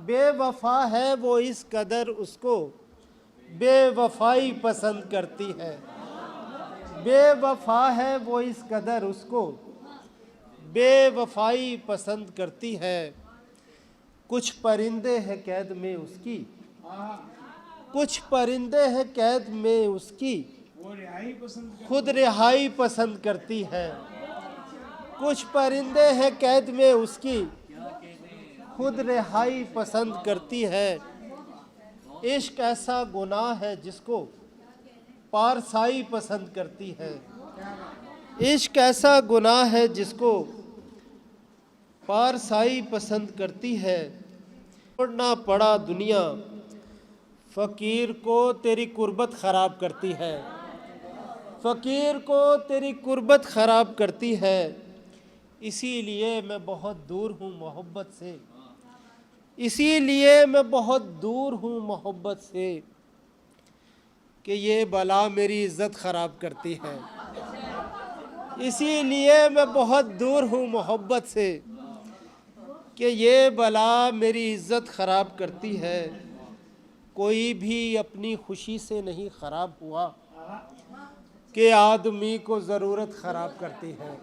बेवफा है वो इस कदर उसको बेवफाई पसंद करती है। बेवफा है वो इस कदर उसको बेवफाई पसंद करती है। कुछ परिंदे हैं कैद में उसकी, कुछ परिंदे हैं कैद में उसकी, खुद रिहाई पसंद करती है। कुछ परिंदे हैं कैद में उसकी, खुद रिहाई पसंद करती है। इश्क ऐसा गुनाह है जिसको पारसाई पसंद करती है। इश्क ऐसा गुनाह है जिसको पारसाई पसंद करती है। छोड़ना पड़ा दुनिया फ़कीर को तेरी कुर्बत ख़राब करती है। फ़कीर को तेरी कुर्बत ख़राब करती है। इसीलिए मैं बहुत दूर हूँ मोहब्बत से, इसीलिए मैं बहुत दूर हूँ मोहब्बत से कि ये बला मेरी इज़्ज़त ख़राब करती है। इसीलिए मैं बहुत दूर हूँ मोहब्बत से कि ये बला मेरी इज़्ज़त ख़राब करती है। कोई भी अपनी खुशी से नहीं ख़राब हुआ कि आदमी को ज़रूरत ख़राब करती है।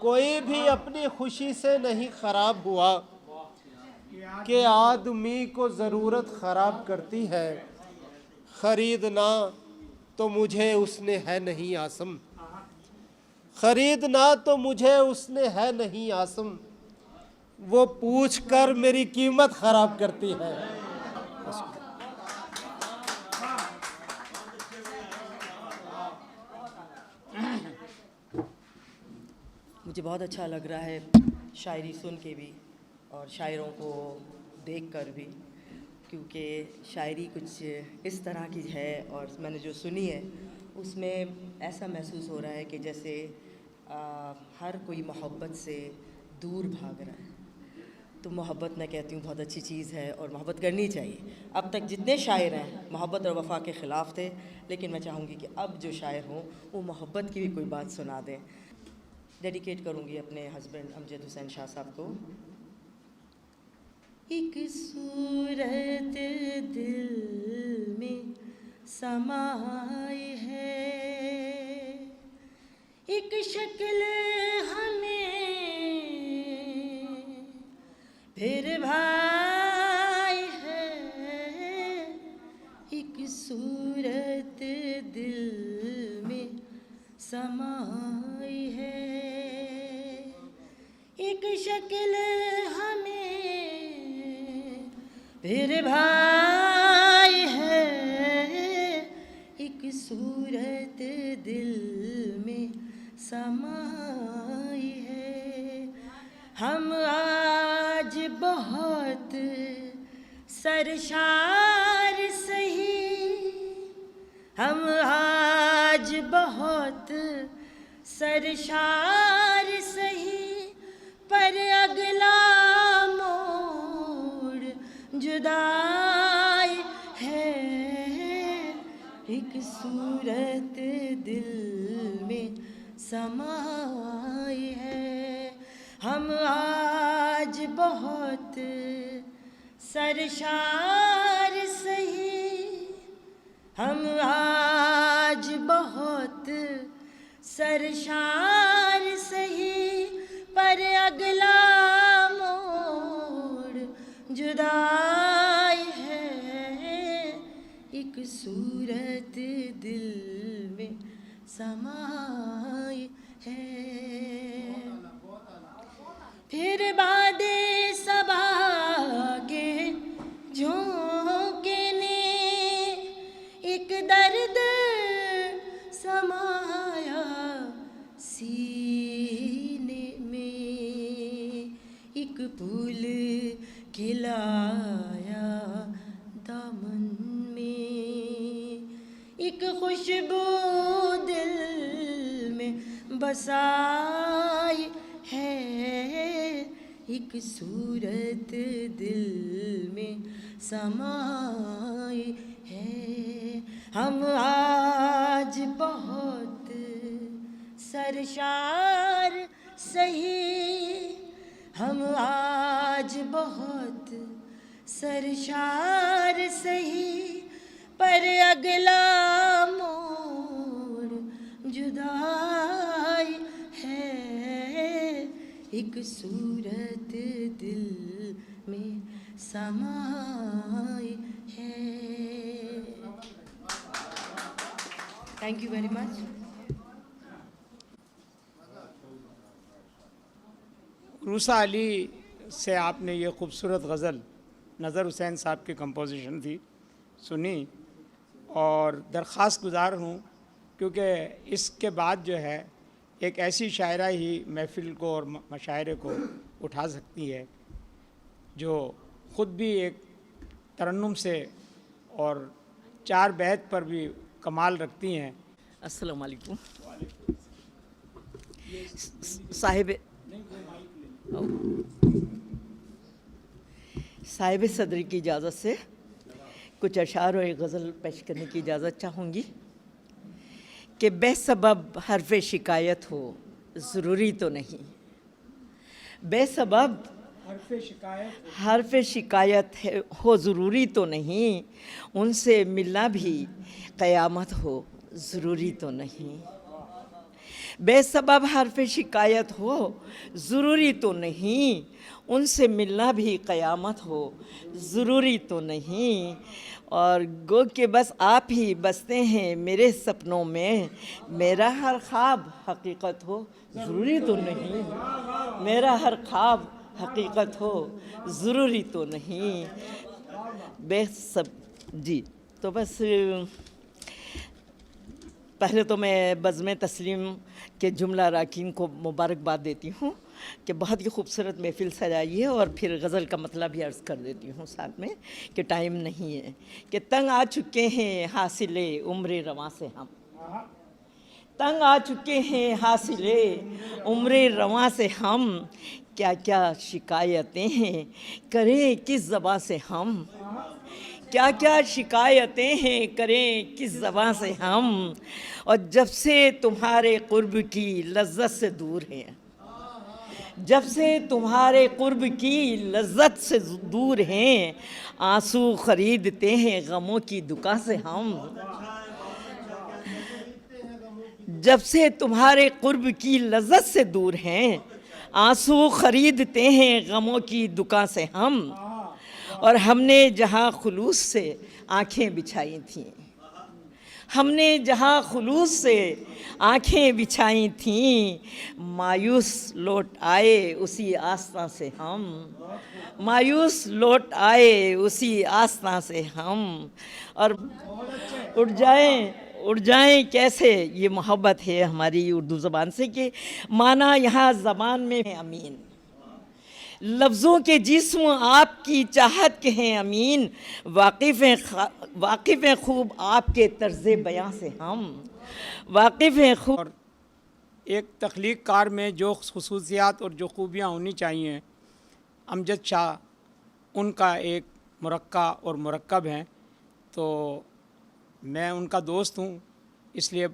कोई भी अपनी खुशी से नहीं ख़राब हुआ कि आदमी को ज़रूरत ख़राब करती है। ख़रीदना तो मुझे उसने है नहीं आसम, ख़रीदना तो मुझे उसने है नहीं आसम, वो पूछ कर मेरी कीमत ख़राब करती है। मुझे बहुत अच्छा लग रहा है शायरी सुन के भी और शायरों को देख कर भी, क्योंकि शायरी कुछ इस तरह की है और मैंने जो सुनी है उसमें ऐसा महसूस हो रहा है कि जैसे हर कोई मोहब्बत से दूर भाग रहा है। तो मोहब्बत मैं कहती हूँ बहुत अच्छी चीज़ है और मोहब्बत करनी चाहिए। अब तक जितने शायर हैं मोहब्बत और वफ़ा के ख़िलाफ़ थे, लेकिन मैं चाहूँगी कि अब जो शायर हों वो मोहब्बत की भी कोई बात सुना दें। डेडिकेट करूँगी अपने हस्बैंड अमजद हुसैन शाह साहब को। एक सूरत दिल में समाई है, एक शक्ल हमें फिर भाई है, एक सूरत दिल में समाई है, एक शक्ल हमें फिर भाई है, एक सूरत दिल में समाई है। हम आज बहुत सरशार सही, हम आज बहुत सरशार सही, पर अगला मोड़ जुदाई है, एक सूरत दिल में समाई है। हम आज बहुत सरशार सही, हम आज बहुत सरशार सही, पर अगला मोड़ जुदाई है, एक सूरत दिल में समाई है। फिर बादे सबा के झोंके ने एक दर्द समाया सीने में, एक फूल खिलाया दामन में, एक खुशबू दिल में बसाई है, एक सूरत दिल में समाई है। हम आज बहुत सरशार सही, हम आज बहुत सरशार सही, पर अगला मोड़ जुदाई है, एक सूरत दिल में समाई है। Thank you very much. RUSA Ali से आपने ये खूबसूरत गज़ल नज़र हुसैन साहब की कंपोजिशन थी सुनी, और दरख्वास्त गुज़ार हूँ क्योंकि इसके बाद जो है एक ऐसी शायरा ही महफ़िल को और मशायरे को उठा सकती है जो ख़ुद भी एक तरन्नुम से और 4 बैत पर भी कमाल रखती हैं। अस्सलाम वालेकुम। साहिब सदरी की इजाज़त से कुछ अशार और एक गज़ल पेश करने की इजाज़त चाहूँगी कि बेसबब हर्फ़ शिकायत हो ज़रूरी तो नहीं, बेसबब हर्फ़ शिकायत हो ज़रूरी तो नहीं, उनसे मिलना भी क़यामत हो ज़रूरी तो नहीं, बेसबब हर्फ़ शिकायत हो ज़रूरी तो नहीं, उनसे मिलना भी क़यामत हो ज़रूरी तो नहीं। और गो के बस आप ही बसते हैं मेरे सपनों में, मेरा हर ख्वाब हकीकत हो ज़रूरी तो नहीं, मेरा हर ख्वाब हकीकत हो ज़रूरी तो नहीं। बेसब जी, तो बस पहले तो मैं बज़्म तस्लीम के जुमला राकीन को मुबारकबाद देती हूँ कि बहुत ही खूबसूरत महफ़िल सजाई है, और फिर गज़ल का मतलब भी अर्ज़ कर देती हूँ साथ में कि टाइम नहीं है कि तंग आ चुके हैं हासिले उम्र रवां से हम, तंग आ चुके हैं हासिले उम्र रवां से हम, क्या क्या शिकायतें हैं करें किस ज़बां से हम, क्या क्या शिकायतें हैं करें किस ज़बां से हम, और जब से तुम्हारे क़ुर्ब की लज्जत से दूर हैं, जब से तुम्हारे क़ुर्ब की लज्जत से दूर हैं, आंसू ख़रीदते हैं गमों की दुकान से हम, जब से तुम्हारे क़ुर्ब की लज्जत से दूर हैं, आंसू ख़रीदते हैं गमों की दुकान से हम, और हमने जहाँ खुलूस से आँखें बिछाई थीं, हमने जहाँ खुलूस से आँखें बिछाई थीं, मायूस लौट आए उसी आस्था से हम, मायूस लौट आए उसी आस्था से हम, और उड़ जाएं कैसे ये मोहब्बत है हमारी उर्दू ज़बान से कि माना यहाँ ज़बान में है अमीन, लफ्ज़ों के जिस्म आपकी चाहत के हैं अमीन, वाकिफ़ हैं खूब आपके तर्ज़े बयां से हम, वाकिफ़ हैं खूब। एक तख्लीक कार में जो खुसूसियात और जो खूबियाँ होनी चाहिए, अमजद शाह उनका एक मुरक्का और मुरक्कब हैं, तो मैं उनका दोस्त हूँ, इसलिए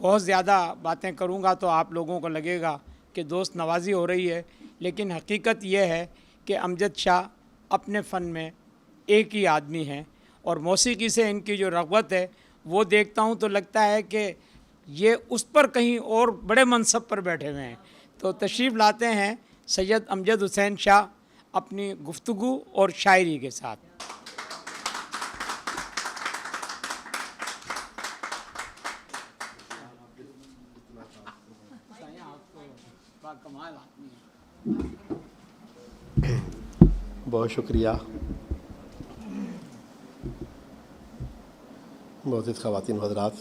बहुत ज़्यादा बातें करूँगा तो आप लोगों को लगेगा कि दोस्त नवाजी हो रही है, लेकिन हकीकत यह है कि अमजद शाह अपने फ़न में एक ही आदमी हैं और मौसीकी से इनकी जो रग़बत है वो देखता हूँ तो लगता है कि ये उस पर कहीं और बड़े मनसब पर बैठे हुए हैं। तो तशरीफ़ लाते हैं सैयद अमजद हुसैन शाह अपनी गुफ्तगू और शायरी के साथ। बहुत शुक्रिया। मोअज़्ज़िज़ ख़वातीन व हज़रात,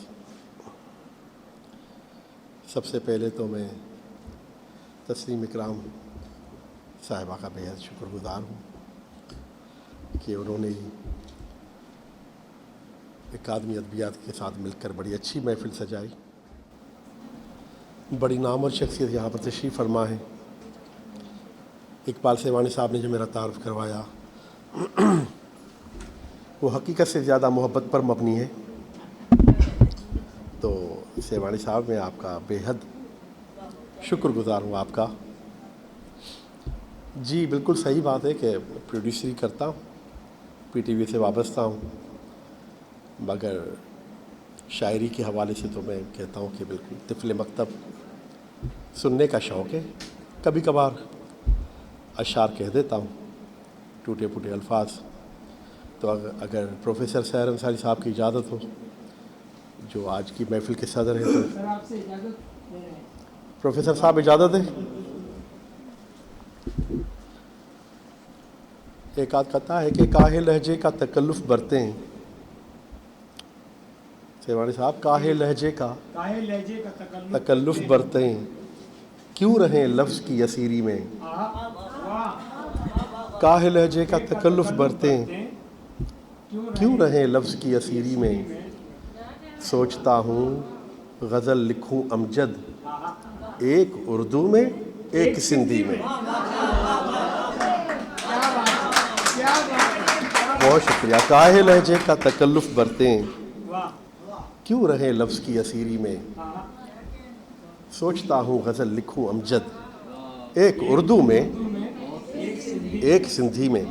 सबसे पहले तो मैं तस्लीम इकराम साहिबा का बेहद शुक्रगुज़ार हूँ कि उन्होंने अकादमी अदबियात के साथ मिलकर बड़ी अच्छी महफ़िल सजाई। बड़ी नामवर शख्सियत यहाँ पर तशरीफ़ फरमा है। इकबाल सेवानी साहब ने जो मेरा तारुफ़ करवाया वो हकीकत से ज़्यादा मोहब्बत पर मबनी है। तो सेवानी साहब मैं आपका बेहद शुक्रगुज़ार हूँ आपका। जी बिल्कुल सही बात है कि प्रोड्यूसरी करता हूँ, पीटीवी से वाबस्ता हूँ, मगर शायरी के हवाले से तो मैं कहता हूँ कि बिल्कुल तिफ़्ल मकतब सुनने का शौक़ है। कभी कभार अशार कह देता हूँ, टूटे फूटे अल्फाज। तो अगर प्रोफेसर सैर अंसारी साहब की इजाज़त हो, जो आज की महफ़िल के सदर हैं, तो प्रोफेसर साहब इजाज़त है। एक आध कथा है कि काहे लहजे का तकल्लुफ़ बरतें हैं। सेवानी साहब, काहे लहजे का तकल्लुफ़ बरतें, क्यों रहें लफ्ज़ की असीरी में। काहे लहजे का तकल्लुफ़ बरतें, क्यों रहें लफ्ज़ की असीरी में। सोचता हूँ गज़ल लिखूँ अमजद, एक उर्दू में एक सिंधी में। बहुत शुक्रिया। काहे लहजे का तकल्लुफ़ बरतें, क्यों रहें लफ्ज़ की असीरी में। सोचता हूँ गज़ल लिखूँ अमजद, एक उर्दू में एक सिंधी में।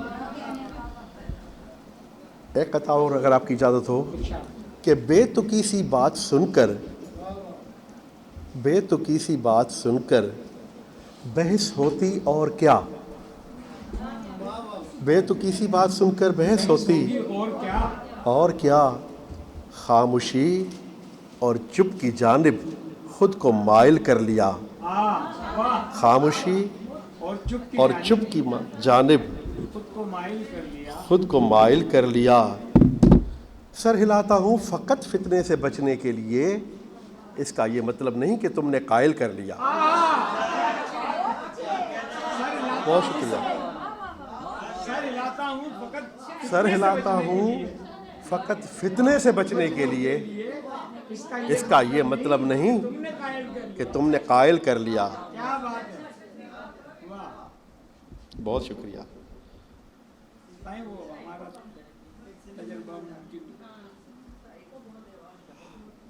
एक कथा और अगर आपकी इजाज़त हो कि बेतुकी सी बात सुनकर बहस होती और क्या। बेतुकी सी बात सुनकर बहस होती और क्या। खामोशी और चुप की जानिब खुद को माइल कर लिया। खामोशी और चुप की जानिब खुद को माइल कर लिया। सर हिलाता हूँ फ़कत फितने से बचने के लिए, इसका ये मतलब नहीं कि तुमने कायल कर लिया। बहुत शुक्रिया। सर हिलाता हूँ फ़कत फितने से बचने के लिए, इसका ये मतलब नहीं कि तुमने कायल कर लिया। बहुत शुक्रिया।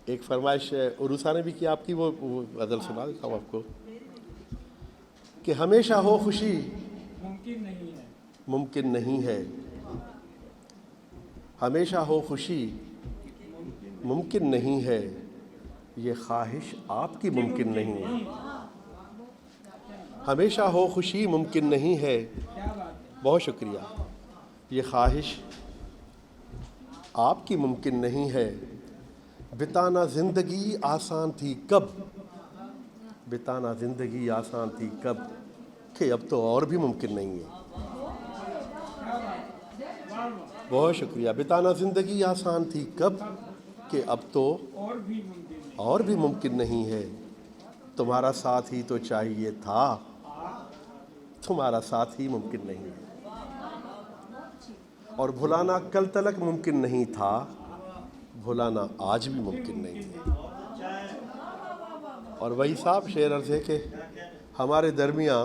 एक फरमाइश उरूसा ने भी की आपकी, वो गज़ल सुना देता हूँ आपको कि हमेशा हो खुशी मुमकिन नहीं है। हमेशा हो खुशी मुमकिन नहीं है, ये ख्वाहिश आपकी मुमकिन नहीं है। हमेशा हो खुशी मुमकिन नहीं है। बहुत शुक्रिया। ये ख्वाहिश आपकी मुमकिन नहीं है। बिताना ज़िंदगी आसान थी कब, बिताना ज़िंदगी आसान थी कब, कि अब तो और भी मुमकिन नहीं है। बहुत शुक्रिया। बिताना ज़िंदगी आसान थी कब, कि अब तो और भी मुमकिन नहीं है। तुम्हारा साथ ही तो चाहिए था, तुम्हारा साथ ही मुमकिन नहीं है। और भुलाना कल तलक मुमकिन नहीं था, भुलाना आज भी मुमकिन नहीं है। और वही साहब शेर अर्ज़ है कि हमारे दरमियाँ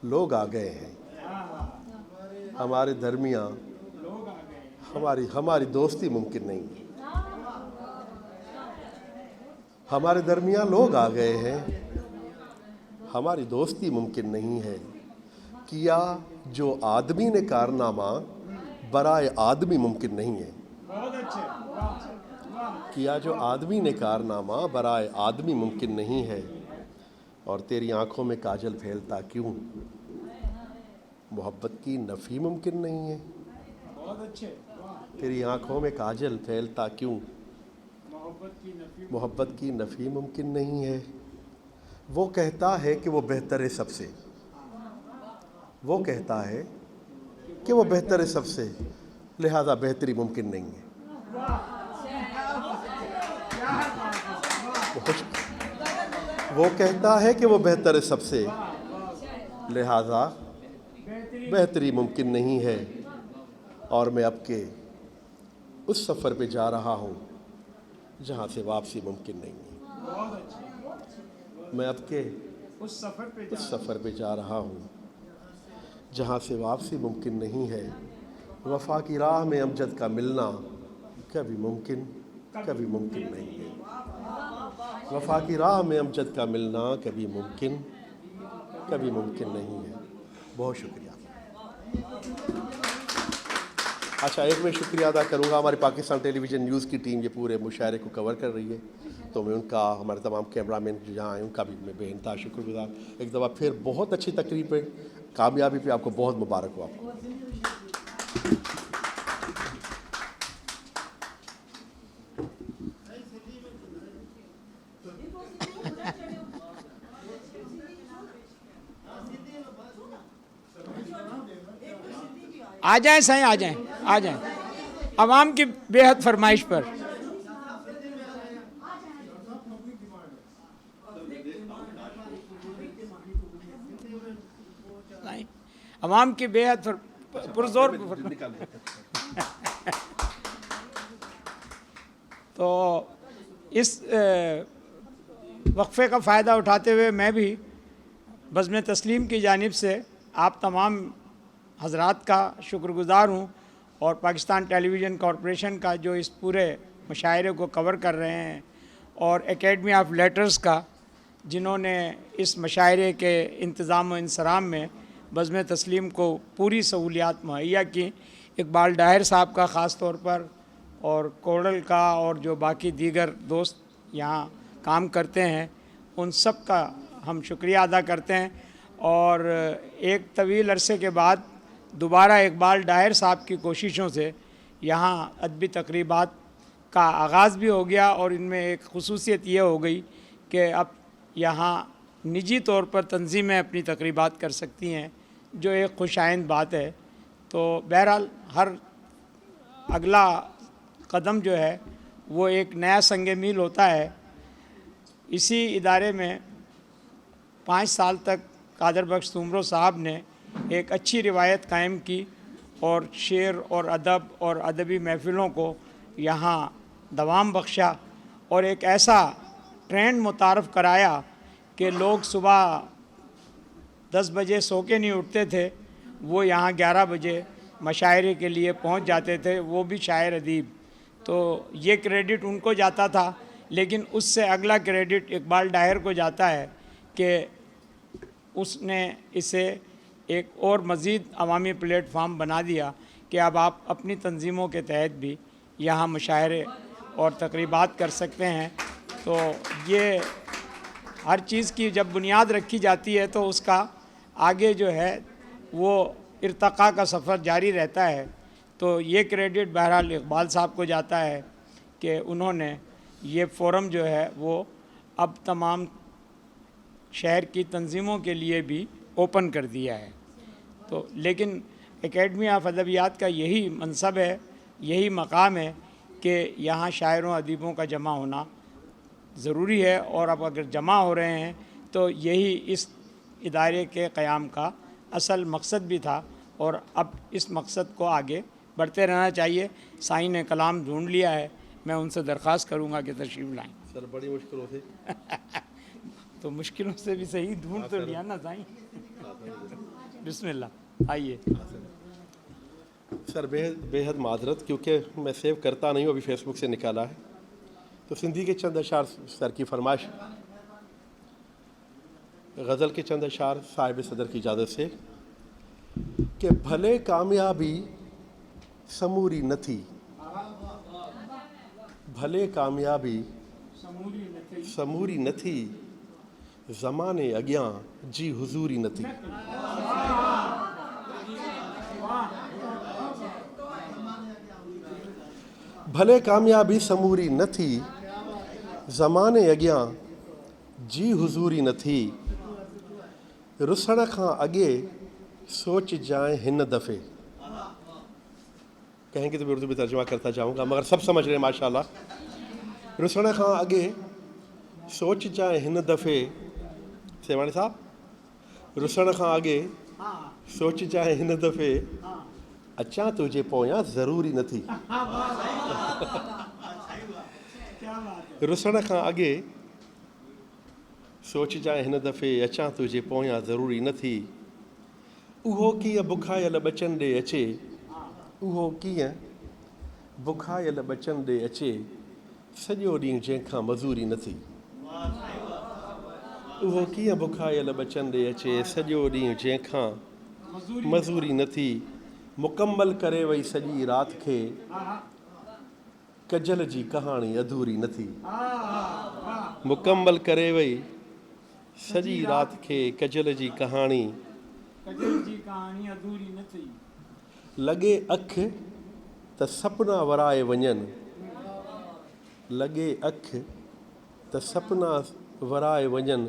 लोग आ गए हैं, हमारे दरमियाँ हमारी दोस्ती मुमकिन नहीं है। हमारे दरमियान लोग आ गए हैं, हमारी दोस्ती मुमकिन नहीं है। किया जो आदमी ने कारनामा बराए आदमी मुमकिन नहीं है। किया जो आदमी ने कारनामा बराए आदमी मुमकिन नहीं है। और तेरी आंखों में काजल फैलता क्यों, मोहब्बत की नफ़ी मुमकिन नहीं है। बहुत अच्छे। तेरी आंखों में काजल फैलता क्यों, मोहब्बत की नफ़ी मुमकिन नहीं है। वो कहता है कि वो बेहतर है सबसे, वो कहता है कि वो बेहतर है सबसे, लिहाजा बेहतरी मुमकिन नहीं है। वो कहता है कि वो बेहतर है सबसे, लिहाजा बेहतरी मुमकिन नहीं है। और मैं अब के उस सफ़र पे जा रहा हूँ जहाँ से वापसी मुमकिन नहीं है। मैं अब के उस सफ़र पे जा रहा हूँ जहाँ से वापसी मुमकिन नहीं है। वफ़ा की राह में अमजद का मिलना कभी मुमकिन नहीं है। वफ़ा की राह में अमजद का मिलना कभी मुमकिन नहीं है। बहुत शुक्रिया। अच्छा, एक मैं शुक्रिया अदा करूँगा, हमारे पाकिस्तान टेलीविज़न न्यूज़ की टीम ये पूरे मुशायरे को कवर कर रही है, तो मैं उनका, हमारे तमाम कैमरामैन जो जहाँ आए उनका भी मैं बेइंतहा शुक्रगुजार। एक दफ़ा फिर बहुत अच्छी तकरीब पे, कामयाबी पे आपको बहुत मुबारक हो। आपको आ जाएं साईं, आ जाएं अवाम की बेहद फरमाइश पर। अवाम की बेहद पुरजोर तो इस वक्फे का फ़ायदा उठाते हुए मैं भी बज़्म तस्लीम की जानिब से आप तमाम हज़रात का शुक्रगुज़ार हूँ, और पाकिस्तान टेलीविज़न कॉरपोरेशन का जो इस पूरे मुशायरे को कवर कर रहे हैं, और एकेडमी ऑफ लेटर्स का जिन्होंने इस मुशायरे के इंतज़ाम व इंसराम में बज़्म तस्लीम को पूरी सहूलियात मुहैया की। इकबाल डाहिर साहब का ख़ास तौर पर, और कोडल का, और जो बाकी दीगर दोस्त यहाँ काम करते हैं, उन सब का हम शुक्रिया अदा करते हैं। और एक तवील अरसे के बाद दोबारा इकबाल डाहिर साहब की कोशिशों से यहाँ अदबी तकरीबात का आगाज़ भी हो गया, और इनमें एक खुसूसियत ये हो गई कि अब यहाँ निजी तौर पर तंजीमें अपनी तकरीबात कर सकती हैं, जो एक खुशाइंद बात है। तो बहरहाल हर अगला कदम जो है वो एक नया संग मील होता है। इसी इदारे में 5 साल तक कादर बख्श तुमरो साहब ने एक अच्छी रिवायत कायम की, और शेर और अदब और अदबी महफ़िलों को यहाँ दवाम बख्शा, और एक ऐसा ट्रेंड मुतारफ़ कराया कि लोग सुबह 10 बजे सो के नहीं उठते थे, वो यहाँ 11 बजे मशायरे के लिए पहुँच जाते थे, वो भी शायर अदीब। तो ये क्रेडिट उनको जाता था, लेकिन उससे अगला क्रेडिट इकबाल डाहिर को जाता है कि उसने इसे एक और मज़ीद अवामी प्लेटफार्म बना दिया कि अब आप अपनी तंजीमों के तहत भी यहाँ मुशायरे और तकरीबात कर सकते हैं। तो ये हर चीज़ की जब बुनियाद रखी जाती है तो उसका आगे जो है वो इर्तक़ा का सफ़र जारी रहता है। तो ये क्रेडिट बहरहाल इकबाल साहब को जाता है कि उन्होंने ये फ़ोरम जो है वो अब तमाम शहर की तंजीमों के लिए भी ओपन कर दिया है। तो लेकिन एकेडमी ऑफ अदबियात का यही मनसब है, यही मकाम है कि यहाँ शायरों अदीबों का जमा होना ज़रूरी है, और अब अगर जमा हो रहे हैं तो यही इस इदारे के क़याम का असल मकसद भी था, और अब इस मकसद को आगे बढ़ते रहना चाहिए। साईं ने कलाम ढूंढ लिया है, मैं उनसे दरख्वास्त करूँगा कि तशरीफ़ लाएँ। सर बड़ी मुश्किलों से तो मुश्किलों से भी सही ढूंढ तो लिया ना साईं। बिस्मिल्लाह, आइए। सर बेहद माजरत, क्योंकि मैं सेव करता नहीं हूँ, अभी फेसबुक से निकाला है। तो सिंधी के चंद अशार सर की फरमाइश, गज़ल के चंद अशार साहिब सदर की इजाज़त से कि भले कामयाबी समूरी न थी, भले कामयाबी समूरी न थी, ज़माने अॻियां जी हुज़ूरी न थी। भले कामयाबी समूरी न थी, ज़माने अॻियां जी हुज़ूरी न थी, रुसण खां अॻे सोच जाए हिन दफ़े। कहेंगे तो मैं उर्दू में तर्जुमा करता जाऊँगा, मगर सब समझ रहे हैं माशाल्लाह। रुसण खां अॻे सोच जाए हिन दफ़े, सेवाणी साहब, रुसण खां अॻे सोच जाए हिन दफ़े, अचां तुंहिंजे पोयां ज़रूरी न थी। रुसण खां अॻे सोच जाए हिन दफ़े, अचां तुंहिंजे पोयां ज़रूरी न थी। उहो कीअं बुखायल बचन ॾे अचे, उहो कीअं बुखायल बचन ॾे अचे, सॼो ॾींहुं जंहिंखां मज़ूरी न थी। उहो कीअं बुखायल बचन ॾे अचे, सॼो ॾींहुं जंहिंखां मज़ूरी न थी। मुकमल करे वई सॼी राति खे, कजल जी कहाणी अधूरी न थी। मुकमल करे वई सॼी राति खे, कजल जी कहाणी अधूरी न थी। लॻे अख त सपना वराए वञनि, लॻे अख त सपना वराए वञनि,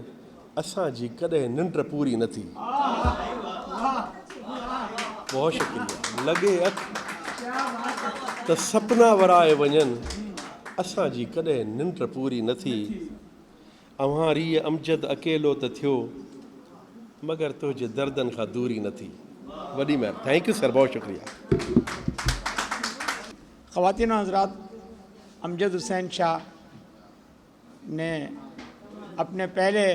असांजी कॾहिं निंड पूरी न थी। बहुत शुक्रिया। लॻे अख त सपना वराए वञनि, असांजी कॾहिं निंड पूरी न थी। अव्हां रीअ अमजद अकेलो त थियो, मगर तुंहिंजे दर्दनि खां दूरी न थी। वॾी महिर, थैंक यू सर, बहुत शुक्रिया। ख़वातीन हज़रात, अमजद हुसैन शाह ने अपने पहले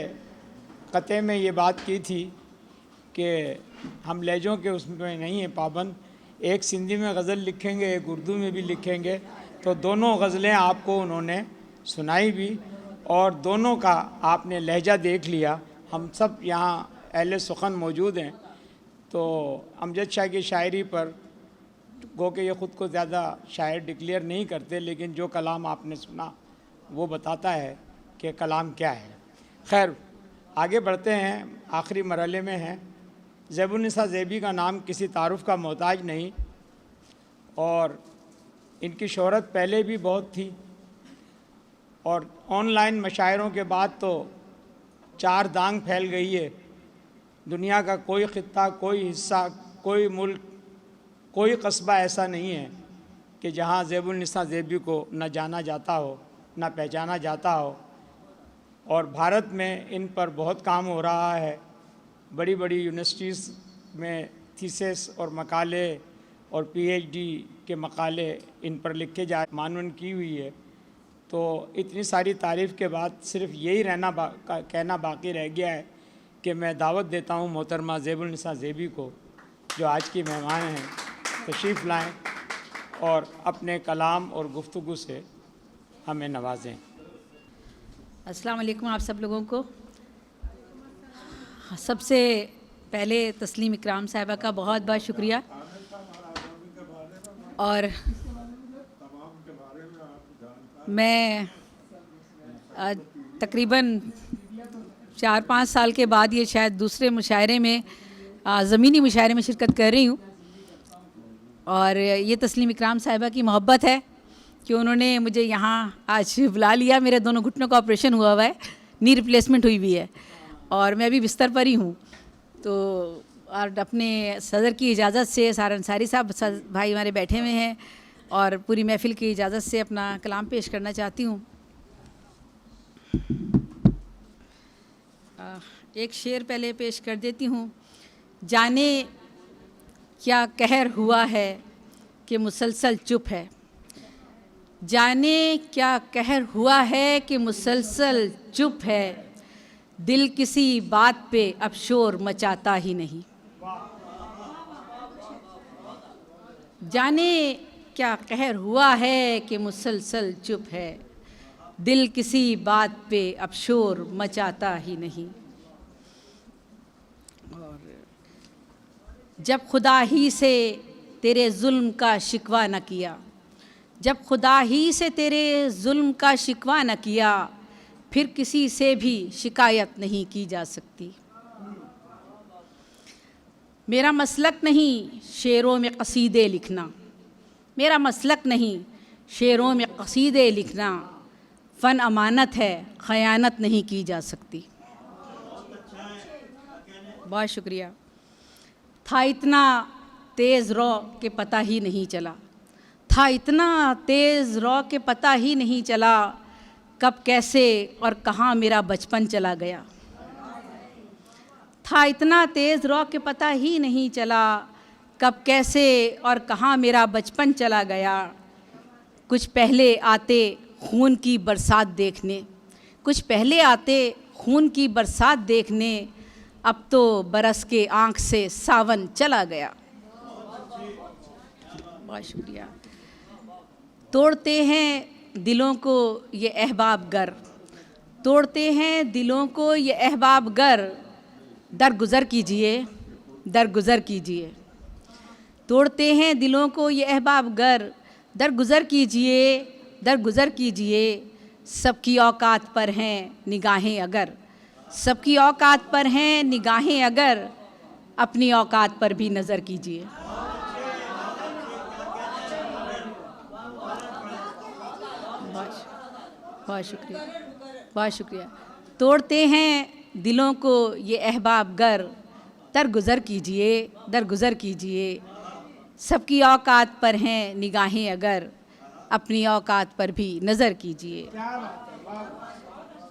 क़ते में ये बात की थी कि हम लहजों के उसमें नहीं हैं पाबंद, एक सिंधी में गज़ल लिखेंगे, एक उर्दू में भी लिखेंगे। तो दोनों गज़लें आपको उन्होंने सुनाई भी, और दोनों का आपने लहजा देख लिया। हम सब यहाँ अहले सुखन मौजूद हैं, तो अमजद शाह की शायरी पर गो के ये ख़ुद को ज़्यादा शायर डिक्लेयर नहीं करते, लेकिन जो कलाम आपने सुना वो बताता है कि कलाम क्या है। खैर, आगे बढ़ते हैं, आखिरी मरहले में हैं। ज़ैबुन्निसा ज़ैबी का नाम किसी तारुफ़ का मोहताज नहीं, और इनकी शोहरत पहले भी बहुत थी, और ऑनलाइन मशायरों के बाद तो चार दांग फैल गई है। दुनिया का कोई ख़ित्ता, कोई हिस्सा, कोई मुल्क, कोई कस्बा ऐसा नहीं है कि जहाँ ज़ैबुन्निसा ज़ैबी को न जाना जाता हो, न पहचाना जाता हो। और भारत में इन पर बहुत काम हो रहा है। बड़ी बड़ी यूनिवर्सिटीज़ में थीसिस और मकाले और पीएचडी के मकाले इन पर लिखे जा मानून की हुई है। तो इतनी सारी तारीफ़ के बाद सिर्फ यही कहना बाकी रह गया है कि मैं दावत देता हूँ मोहतरमा ज़ैबुन्निसा ज़ैबी को, जो आज की मेहमान हैं, तशरीफ़ लाएँ और अपने कलाम और गुफ्तगू से हमें नवाजें। अस्सलाम वालेकुम आप सब लोगों को। सबसे पहले तस्लीम इकराम साहिबा का बहुत बहुत शुक्रिया, और मैं तकरीबन 4-5 साल के बाद ये शायद दूसरे मुशायरे में, ज़मीनी मुशायरे में शिरकत कर रही हूँ। और ये तस्लीम इकराम साहिबा की मोहब्बत है कि उन्होंने मुझे यहाँ आज बुला लिया। मेरे दोनों घुटनों का ऑपरेशन हुआ हुआ है, नी रिप्लेसमेंट हुई हुई है, और मैं अभी बिस्तर पर ही हूँ। तो और अपने सदर की इजाज़त से, सारा अंसारी साहब भाई हमारे बैठे हुए हैं, और पूरी महफ़िल की इजाज़त से अपना कलाम पेश करना चाहती हूँ। एक शेर पहले पेश कर देती हूँ। जाने क्या कहर हुआ है कि मुसलसल चुप है, जाने क्या कहर हुआ है कि मुसलसल चुप है, दिल किसी बात पे अब शोर मचाता ही नहीं। जाने क्या कहर हुआ है कि मुसलसल चुप है, दिल किसी बात पे अब शोर मचाता ही नहीं। और जब खुदा ही से तेरे जुल्म का शिकवा न किया, जब खुदा ही से तेरे जुल्म का शिकवा न किया, फिर किसी से भी शिकायत नहीं की जा सकती। मेरा मसलक नहीं शेरों में कसीदे लिखना, मेरा मसलक नहीं शेरों में कसीदे लिखना, फ़न अमानत है ख़यानत नहीं की जा सकती। बहुत शुक्रिया। था इतना तेज़ रौ के पता ही नहीं चला, था इतना तेज़ रौ के पता ही नहीं चला, कब कैसे और कहाँ मेरा बचपन चला गया। था इतना तेज़ रौ के पता ही नहीं चला, कब कैसे और कहाँ मेरा बचपन चला गया। कुछ पहले आते खून की बरसात देखने, कुछ पहले आते खून की बरसात देखने, अब तो बरस के आँख से सावन चला गया। बहुत शुक्रिया। तोड़ते हैं दिलों को ये अहबाब गर, तोड़ते हैं दिलों को ये अहबाब गर, दरगुज़र कीजिए दरगुज़र कीजिए। तोड़ते हैं दिलों को ये अहबाब गर, दरगुज़र कीजिए दरगुज़र कीजिए। सबकी औकात पर हैं निगाहें अगर, सबकी औकात पर हैं निगाहें अगर, अपनी औकात पर भी नज़र कीजिए। बहुत शुक्रिया, बहुत शुक्रिया। तोड़ते हैं दिलों को ये अहबाब गर, दरगुज़र कीजिए दरगुज़र कीजिए। सबकी औकात पर हैं निगाहें अगर, अपनी औकात पर भी नज़र कीजिए।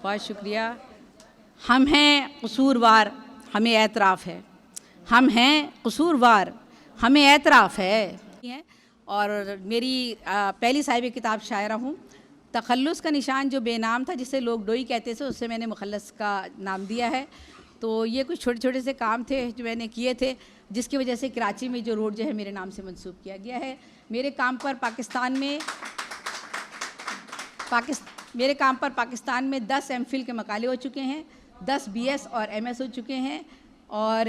बहुत शुक्रिया। हम हैं कसूरवार हमें एतराफ़ है, हम हैं कसूरवार हमें एतराफ़ है। और मेरी पहली साहिब किताब शायरा हूँ। तखल्लुस का निशान जो बेनाम था, जिसे लोग डोई कहते थे, उससे मैंने मुखल्लस का नाम दिया है। तो ये कुछ छोटे छोटे से काम थे जो मैंने किए थे, जिसकी वजह से कराची में जो रोड जो है मेरे नाम से मंसूब किया गया है। मेरे काम पर पाकिस्तान में 10 एमफिल के मकाले हो चुके हैं, 10 BS और MS हो चुके हैं। और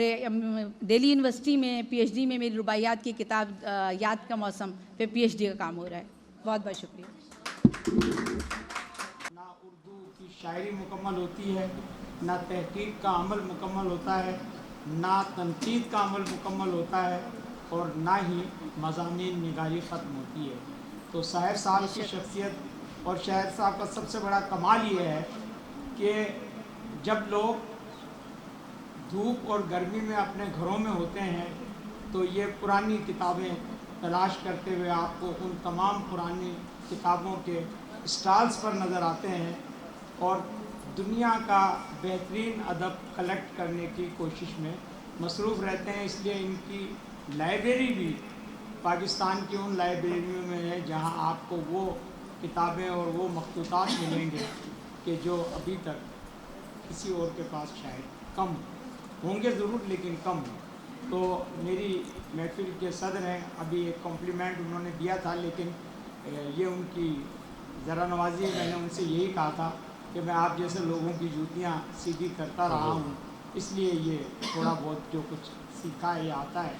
दिल्ली यूनिवर्सिटी में PhD में मेरी रुबाइयात की किताब याद का मौसम पे PhD का काम हो रहा है। बहुत बहुत शुक्रिया। ना उर्दू की शायरी मुकम्मल होती है, ना तहकीक का अमल मुकम्मल होता है, ना तनकीद का अमल मुकम्मल होता है, और ना ही मज़ामीन निगारी ख़त्म होती है। तो साहिर साहब की शख्सियत और शायर साहब का सबसे बड़ा कमाल ये है कि जब लोग धूप और गर्मी में अपने घरों में होते हैं तो ये पुरानी किताबें तलाश करते हुए आपको उन तमाम पुरानी किताबों के स्टॉल्स पर नज़र आते हैं और दुनिया का बेहतरीन अदब कलेक्ट करने की कोशिश में मसरूफ़ रहते हैं। इसलिए इनकी लाइब्रेरी भी पाकिस्तान की उन लाइब्रेरियों में है जहां आपको वो किताबें और वो मखतूतात मिलेंगे कि जो अभी तक किसी और के पास शायद कम होंगे, ज़रूर लेकिन कम। तो मेरी महफिल के सदर हैं, अभी एक कॉम्प्लीमेंट उन्होंने दिया था, लेकिन ये उनकी ज़रा नवाजी है। मैंने उनसे यही कहा था कि मैं आप जैसे लोगों की जूतियाँ सीधी करता रहा हूँ, इसलिए ये थोड़ा बहुत जो कुछ सीखा है ये आता है,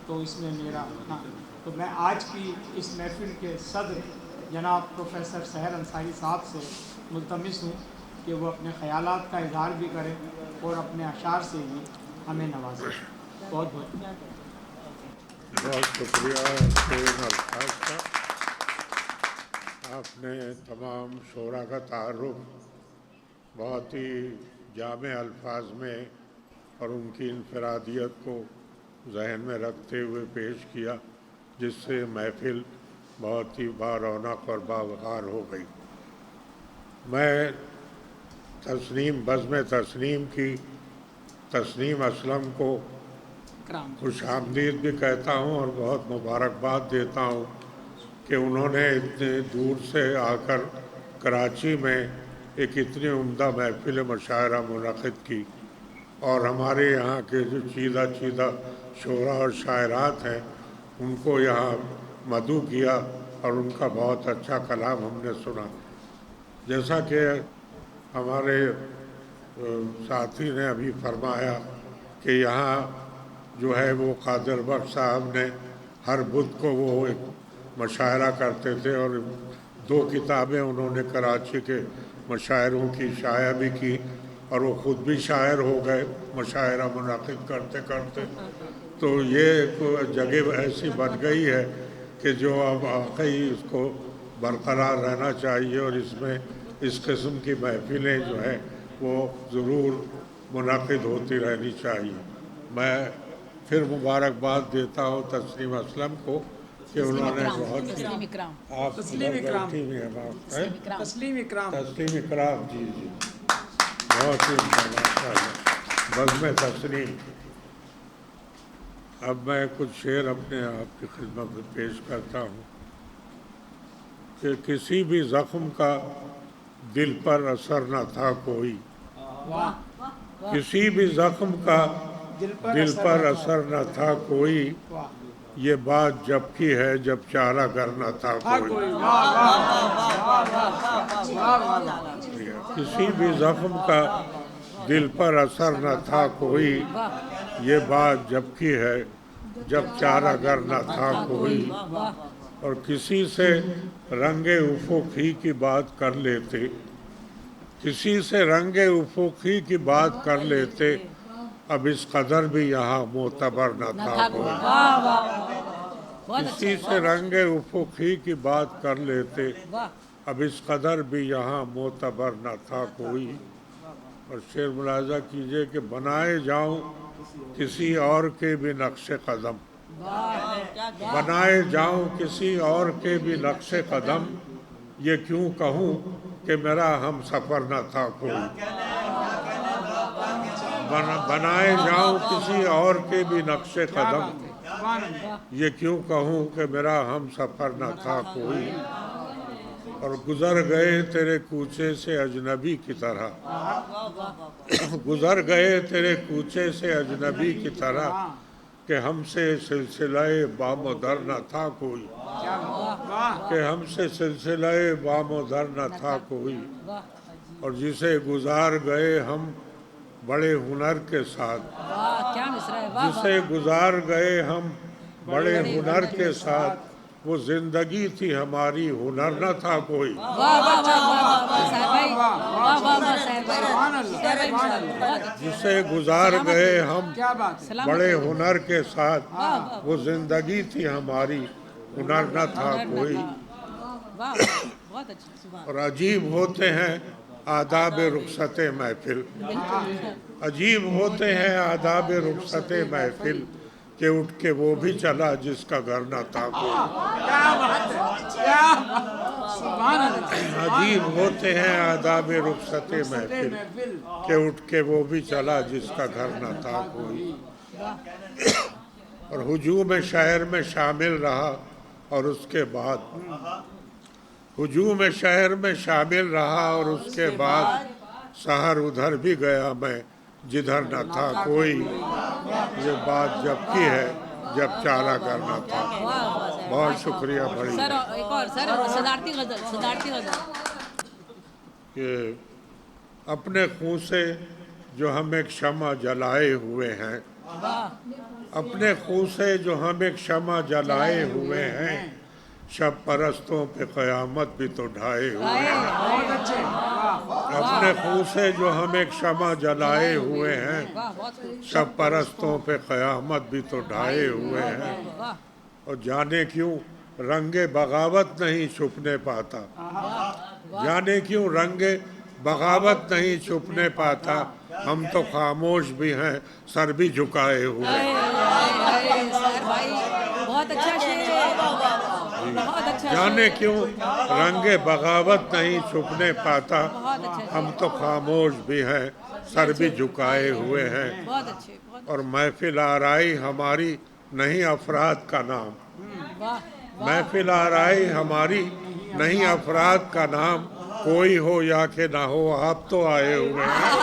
तो इसमें मेरा हाँ। तो मैं आज की इस महफिल के सदर जनाब प्रोफेसर सहर अंसारी साहब से मुल्तमिस हूँ कि वो अपने ख़यालात का इज़हार भी करें और अपने अशार से भी हमें नवाजें। बहुत शुक्रिया। आपने तमाम शोरा का तारुफ बहुत ही जामे अल्फाज में और उनकी इनफरादियत को जहन में रखते हुए पेश किया, जिससे महफिल बहुत ही बारौनक और बावकार हो गई। मैं तस्नीम बज़्म तस्नीम की तस्नीम असलम को खुश आमदीद भी कहता हूँ और बहुत मुबारकबाद देता हूँ कि उन्होंने इतने दूर से आकर कराची में एक इतनी उम्दा महफिल मुशायरा मुनक़िद की और हमारे यहाँ के जो चीदा चीदा शोरा और शायरात हैं उनको यहाँ मदऊ किया और उनका बहुत अच्छा कलाम हमने सुना। जैसा कि हमारे साथी ने अभी फरमाया कि यहाँ जो है वो कादिर बख्श साहब ने हर बुध को वो एक मशायरा करते थे और 2 किताबें उन्होंने कराची के मशायरों की शाया भी की और वो ख़ुद भी शायर हो गए मशायरा मुनाकिद करते करते। तो ये जगह ऐसी बन गई है कि जो अब वाकई इसको बरकरार रहना चाहिए और इसमें इस किस्म की महफिलें जो है वो ज़रूर मुनाकिद होती रहनी चाहिए। मैं फिर मुबारकबाद देता हूँ तस्लीम असलम को कि उन्होंने बहुत तस्लीम इकराम आप तस्लीम इकराम बैठी हुई हैं तस्लीम इकराम तस्लीम इकराम जी जी बहुत ही बज़्म तस्लीम। अब मैं कुछ शेर अपने आपकी खिदमत में पेश करता हूँ कि किसी भी ज़ख्म का दिल पर असर न था कोई, किसी भी ज़ख्म का दिल पर असर न था कोई, ये बात जब की है जब चारा गर न था कोई। किसी भी ज़ख्म का दिल पर असर न था कोई, ये बात जब की है जब चारा गर न था कोई। और किसी से रंगे उफुकी की बात कर लेते, किसी से रंगे उफुकी की बात कर लेते, अब इस कदर भी यहाँ मोतबर न था कोई। किसी से रंगे उफुकी की बात कर लेते, अब इस कदर भी यहाँ मोतबर न था कोई। और शेर मुलाजा कीजिए कि बनाए जाऊँ किसी और के भी नक्शे कदम, बनाए जाऊँ किसी और के भी नक्शे कदम, ये क्यों कहूँ कि मेरा हम सफ़र न था कोई। बनाए जाऊँ किसी और के भी नक्शे कदम, ये क्यों कहूँ कि मेरा हम सफ़र न था कोई। और गुज़र गए तेरे कूचे से अजनबी की तरह, गुज़र गए तेरे कूचे से अजनबी की तरह, कि हमसे सिलसिलाए बामोदर न था कोई, कि हमसे सिलसिलाए बामोदर न था कोई। और जिसे गुज़ार गए हम बड़े हुनर के साथ, जिसे गुज़ार गए हम बड़े हुनर के साथ, वो जिंदगी थी हमारी हुनर न था कोई। जिसे गुजार गए हम बड़े हुनर के साथ, वो जिंदगी थी हमारी हुनर न था कोई। और अजीब होते हैं आदाब रुखसत महफिल, अजीब होते हैं आदाब रुखसत महफिल, के उठ के वो भी चला जिसका घर न था कोई। अजीब होते हैं आदाब रुखसत महफिल, के उठ के वो भी चला जिसका घर न था कोई। और हुजूम शहर में शामिल रहा और उसके बाद, हुजूम शहर में शामिल रहा और उसके बाद, शहर उधर भी गया मैं जिधर न था कोई। ये बात जब की है जब चारा करना था। बहुत शुक्रिया बड़ी। सर एक और सर सदारती गजल, सदारती गजल। कि अपने खून से जो हम एक शमा जलाए हुए हैं, अपने खून से जो हम एक शमा जलाए हुए हैं, शब परस्तों पे क़यामत भी तो ढाए हुए हैं। अपने खून से जो हम एक शमा जलाए हुए हैं, शब परस्तों पे क़यामत भी तो ढाए हुए हैं। और जाने क्यों रंगे बगावत नहीं छुपने पाता, जाने क्यों रंगे बगावत नहीं छुपने पाता, हम तो खामोश भी हैं सर भी झुकाए हुए हैं। बहुत अच्छा शेर है, बहुत अच्छा। जाने क्यों रंगे बगावत नहीं छुपने पाता, हम तो खामोश भी हैं सर भी झुकाए हुए हैं। बहुत अच्छे। और महफिल आराई हमारी नहीं अफराद का नाम, महफिल आराई हमारी नहीं अफराद का नाम, कोई हो या कि ना हो आप तो आए हुए हैं।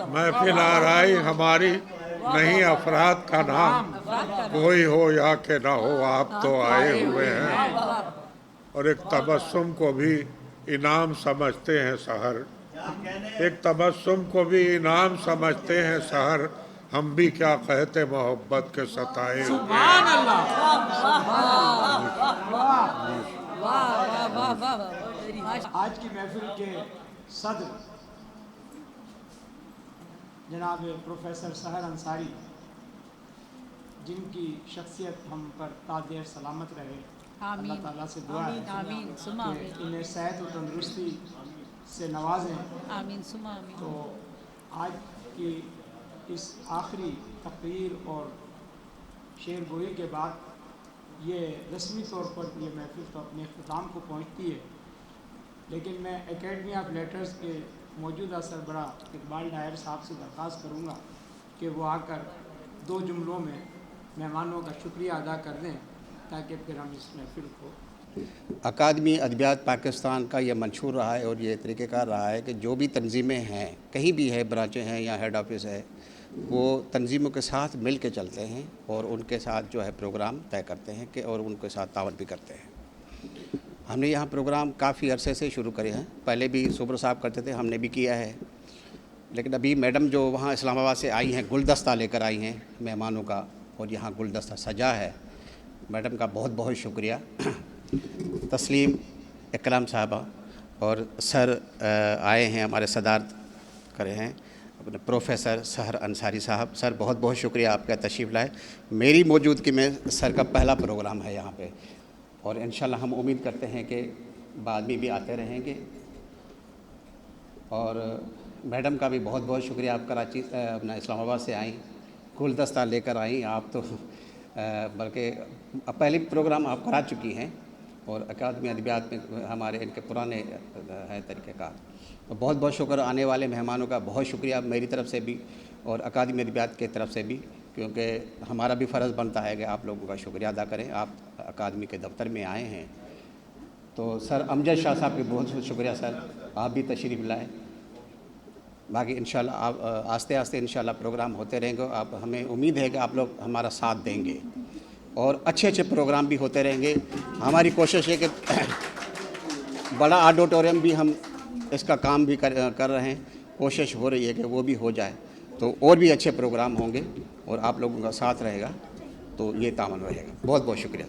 महफिल आराई हमारी नहीं अफराद का नाम, कोई हो या के ना हो आप तो आए हुए हैं। और एक तबस्सुम को भी इनाम समझते हैं सहर, एक तबस्सुम को भी इनाम समझते हैं सहर, हम भी क्या कहते मोहब्बत के सताए हुए। सुभान अल्लाह। आज की महफिल के सदर जनाब प्रोफेसर सहर अंसारी, जिनकी शख्सियत हम पर तादेर सलामत रहे, अल्लाह ताला से दुआ है कि इन्हें सेहत और तंदुरुस्ती से नवाजें। आमीन सुमा आमीन। तो आज की इस आखिरी तकरीर और शेर गोई के बाद ये रस्मी तौर पर ये महफिल तो अपने अख्ताम को पहुँचती है, लेकिन मैं एकेडमी ऑफ लेटर्स के मौजूदा सरबरा इकबाल डायर साहब से दरख्वास्त करूँगा कि वो आकर 2 जुमलों में मेहमानों का शुक्रिया अदा कर दें, ताकि फिर हम इस महफिल को। अकादमी अदबियात पाकिस्तान का ये मंशूर रहा है और ये तरीक़ेकार रहा है कि जो भी तंजीमें हैं, कहीं भी है, ब्रांचें हैं या हेड ऑफिस है, वो तंजीमों के साथ मिल के चलते हैं और उनके साथ जो है प्रोग्राम तय करते हैं कि और उनके साथ तावन भी करते हैं। हमने यहाँ प्रोग्राम काफ़ी अरसे से शुरू करे हैं, पहले भी सुब्र साहब करते थे, हमने भी किया है, लेकिन अभी मैडम जो वहाँ इस्लामाबाद से आई हैं, गुलदस्ता लेकर आई हैं मेहमानों का, और यहाँ गुलदस्ता सजा है, मैडम का बहुत बहुत शुक्रिया। तस्लीम इकराम साहबा और सर आए हैं, हमारे सदारत करे हैं अपने प्रोफेसर सहर अंसारी साहब। सर बहुत बहुत शुक्रिया आपका तशरीफ़ लाए। मेरी मौजूदगी में सर का पहला प्रोग्राम है यहाँ पे, और इंशाल्लाह हम उम्मीद करते हैं कि बाद में भी आते रहेंगे। और मैडम का भी बहुत बहुत शुक्रिया, आप कराची अपना इस्लामाबाद से आई, गुलदस्ता लेकर आई आप तो, बल्कि पहले प्रोग्राम आप करा चुकी हैं और अकादमी अदबियात में हमारे इनके पुराने हैं तरीक़ेकार। तो बहुत बहुत शुक्र, आने वाले मेहमानों का बहुत शुक्रिया मेरी तरफ़ से भी और अकादमी अदबियात की तरफ से भी, क्योंकि हमारा भी फ़र्ज़ बनता है कि आप लोगों का शुक्रिया अदा करें। आप अकादमी के दफ्तर में आए हैं, तो सर अमजद शाह साहब के बहुत बहुत शुक्रिया सर, आप भी तशरीफ़ लाए। बाकी इंशाल्लाह आप आस्ते आस्ते इंशाल्लाह प्रोग्राम होते रहेंगे। आप हमें उम्मीद है कि आप लोग हमारा साथ देंगे और अच्छे अच्छे प्रोग्राम भी होते रहेंगे। हमारी कोशिश है कि बड़ा ऑडिटोरियम भी हम इसका काम भी कर रहे हैं, कोशिश हो रही है कि वो भी हो जाए, तो और भी अच्छे प्रोग्राम होंगे और आप लोगों का साथ रहेगा, तो ये तामन रहेगा। बहुत बहुत शुक्रिया।